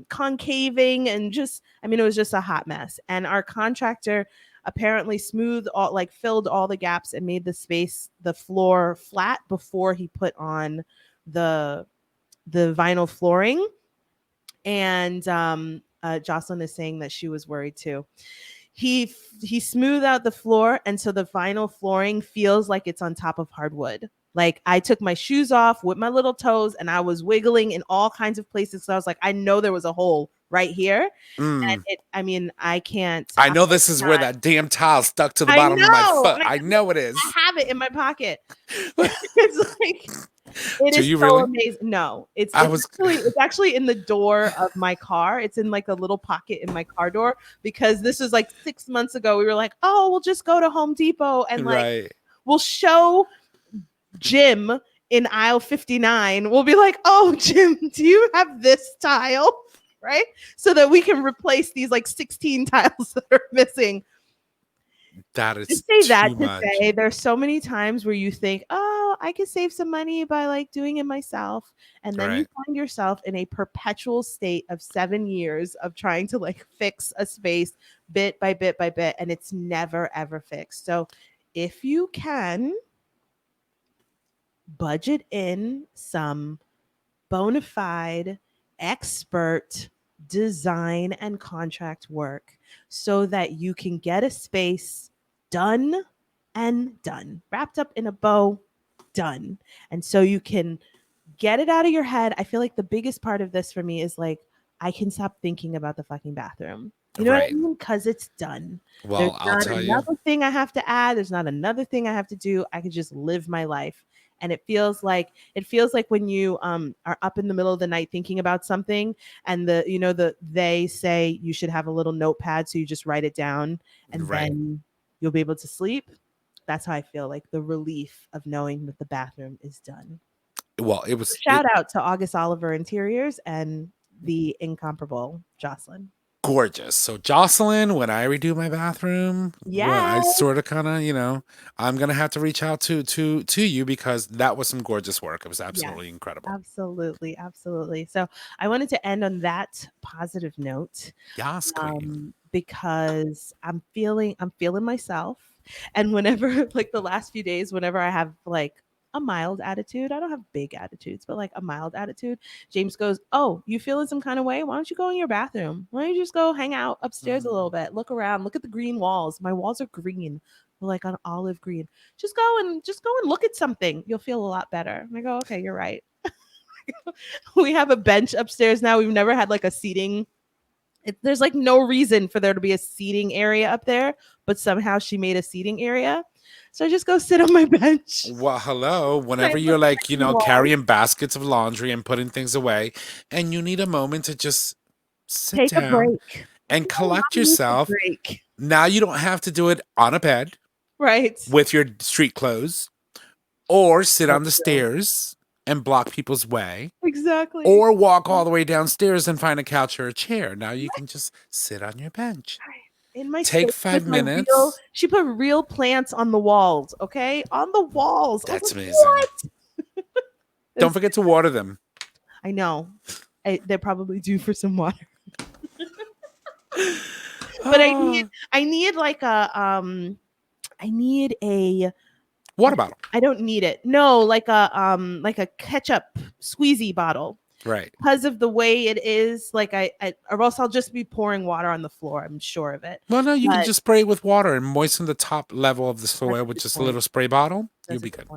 concaving, and it was just a hot mess. And our contractor apparently filled all the gaps and made the floor flat before he put on the vinyl flooring. And Jocelyn is saying that she was worried too. he smoothed out the floor, and so the vinyl flooring feels like it's on top of hardwood. Like I took my shoes off with my little toes and I was wiggling in all kinds of places. So I was like, I know there was a hole right here. And I mean, I can't. I know this is where that damn tile stuck to the I bottom of my know. foot. I know it is. I have it in my pocket. It's like it Do is you so really? amazing. No, it's I was it's actually in the door of my car. It's in like a little pocket in my car door because this was like 6 months ago. We were like, oh, we'll just go to Home Depot and like right. we'll show Jim in aisle 59. We'll be like, oh, Jim, do you have this tile? Right? So that we can replace these like 16 tiles that are missing. That is Just say that too to much. say there's so many times where you think, oh, I could save some money by like doing it myself. And then you find yourself in a perpetual state of 7 years of trying to like fix a space bit by bit by bit. And it's never, ever fixed. So if you can budget in some bona fide expert design and contract work so that you can get a space done and done, wrapped up in a bow, done. And so you can get it out of your head. I feel like the biggest part of this for me is like, I can stop thinking about the fucking bathroom. You know what I mean? Because it's done. Well, There's I'll tell you. another thing I have to add. There's not another thing I have to do. I could just live my life. And it feels like when you are up in the middle of the night thinking about something, and they say you should have a little notepad, so you just write it down, and then you'll be able to sleep. That's how I feel, like the relief of knowing that the bathroom is done. Well, it was shout out to August Oliver Interiors and the incomparable Jocelyn. Gorgeous. So Jocelyn, when I redo my bathroom, I sort of kind of, I'm gonna have to reach out to you because that was some gorgeous work. It was absolutely incredible. Absolutely. So I wanted to end on that positive note. Yes, because I'm feeling myself, and whenever like the last few days, whenever I have like a mild attitude. I don't have big attitudes, but like a mild attitude. James goes, oh, you feeling some kind of way? Why don't you go in your bathroom? Why don't you just go hang out upstairs a little bit? Look around. Look at the green walls. My walls are green. They're like an olive green. Just go and look at something. You'll feel a lot better. And I go, okay, you're right. We have a bench upstairs now. We've never had like a seating. There's like no reason for there to be a seating area up there, but somehow she made a seating area. So I just go sit on my bench. Well, hello. Whenever you're like, carrying baskets of laundry and putting things away, and you need a moment to just sit down, a break, and collect yourself. Now you don't have to do it on a bed, right, with your street clothes, or sit on the stairs and block people's way. Exactly. Or walk all the way downstairs and find a couch or a chair. Now you can just sit on your bench. In my Take 5 minutes. She put real plants on the walls, okay? On the walls. That's amazing. Don't forget to water them. I know. They're probably due for some water. But I need like a water bottle. I don't need it. No, like a ketchup squeezy bottle. Right. Because of the way it is, like or else I'll just be pouring water on the floor. I'm sure of it. Well, no, you can just spray it with water and moisten the top level of the soil with just a little spray bottle. You'll be good.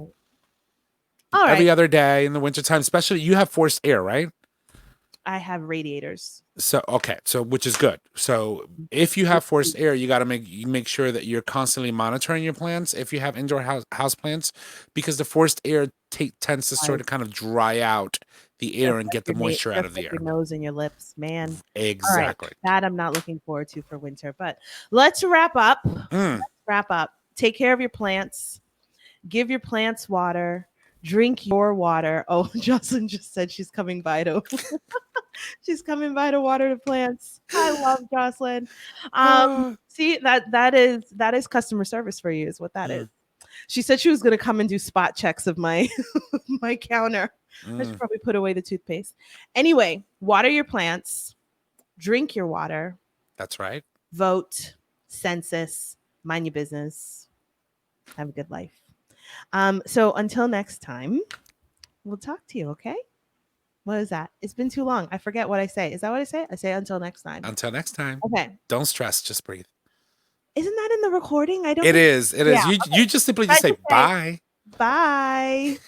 Every other day in the wintertime, especially, you have forced air, right? I have radiators. So, okay. So, which is good. So if you have forced air, you got to make sure that you're constantly monitoring your plants. If you have indoor house plants, because the forced air tends to sort of kind of dry out the air and get the moisture out of the air. Your nose and your lips, man. Exactly. That I'm not looking forward to for winter, but let's wrap up. Take care of your plants. Give your plants water. Drink your water. Oh, Jocelyn just said she's coming by to she's coming by to water the plants. I love Jocelyn. See, that is customer service for you, is what that is. She said she was going to come and do spot checks of my my counter. I should probably put away the toothpaste. Anyway, water your plants. Drink your water. That's right. Vote. Census. Mind your business. Have a good life. So until next time, we'll talk to you, okay? What is that? It's been too long. I forget what I say. Is that what I say? I say until next time. Until next time. Okay. Don't stress. Just breathe. Isn't that in the recording? I don't. It is. It is. Yeah, You just simply just say bye. Bye.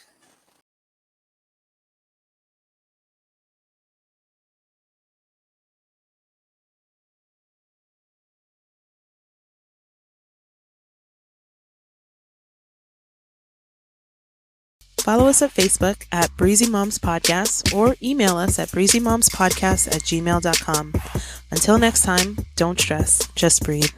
Follow us at Facebook at Breezy Moms Podcast or email us at breezymomspodcast@gmail.com. Until next time, don't stress, just breathe.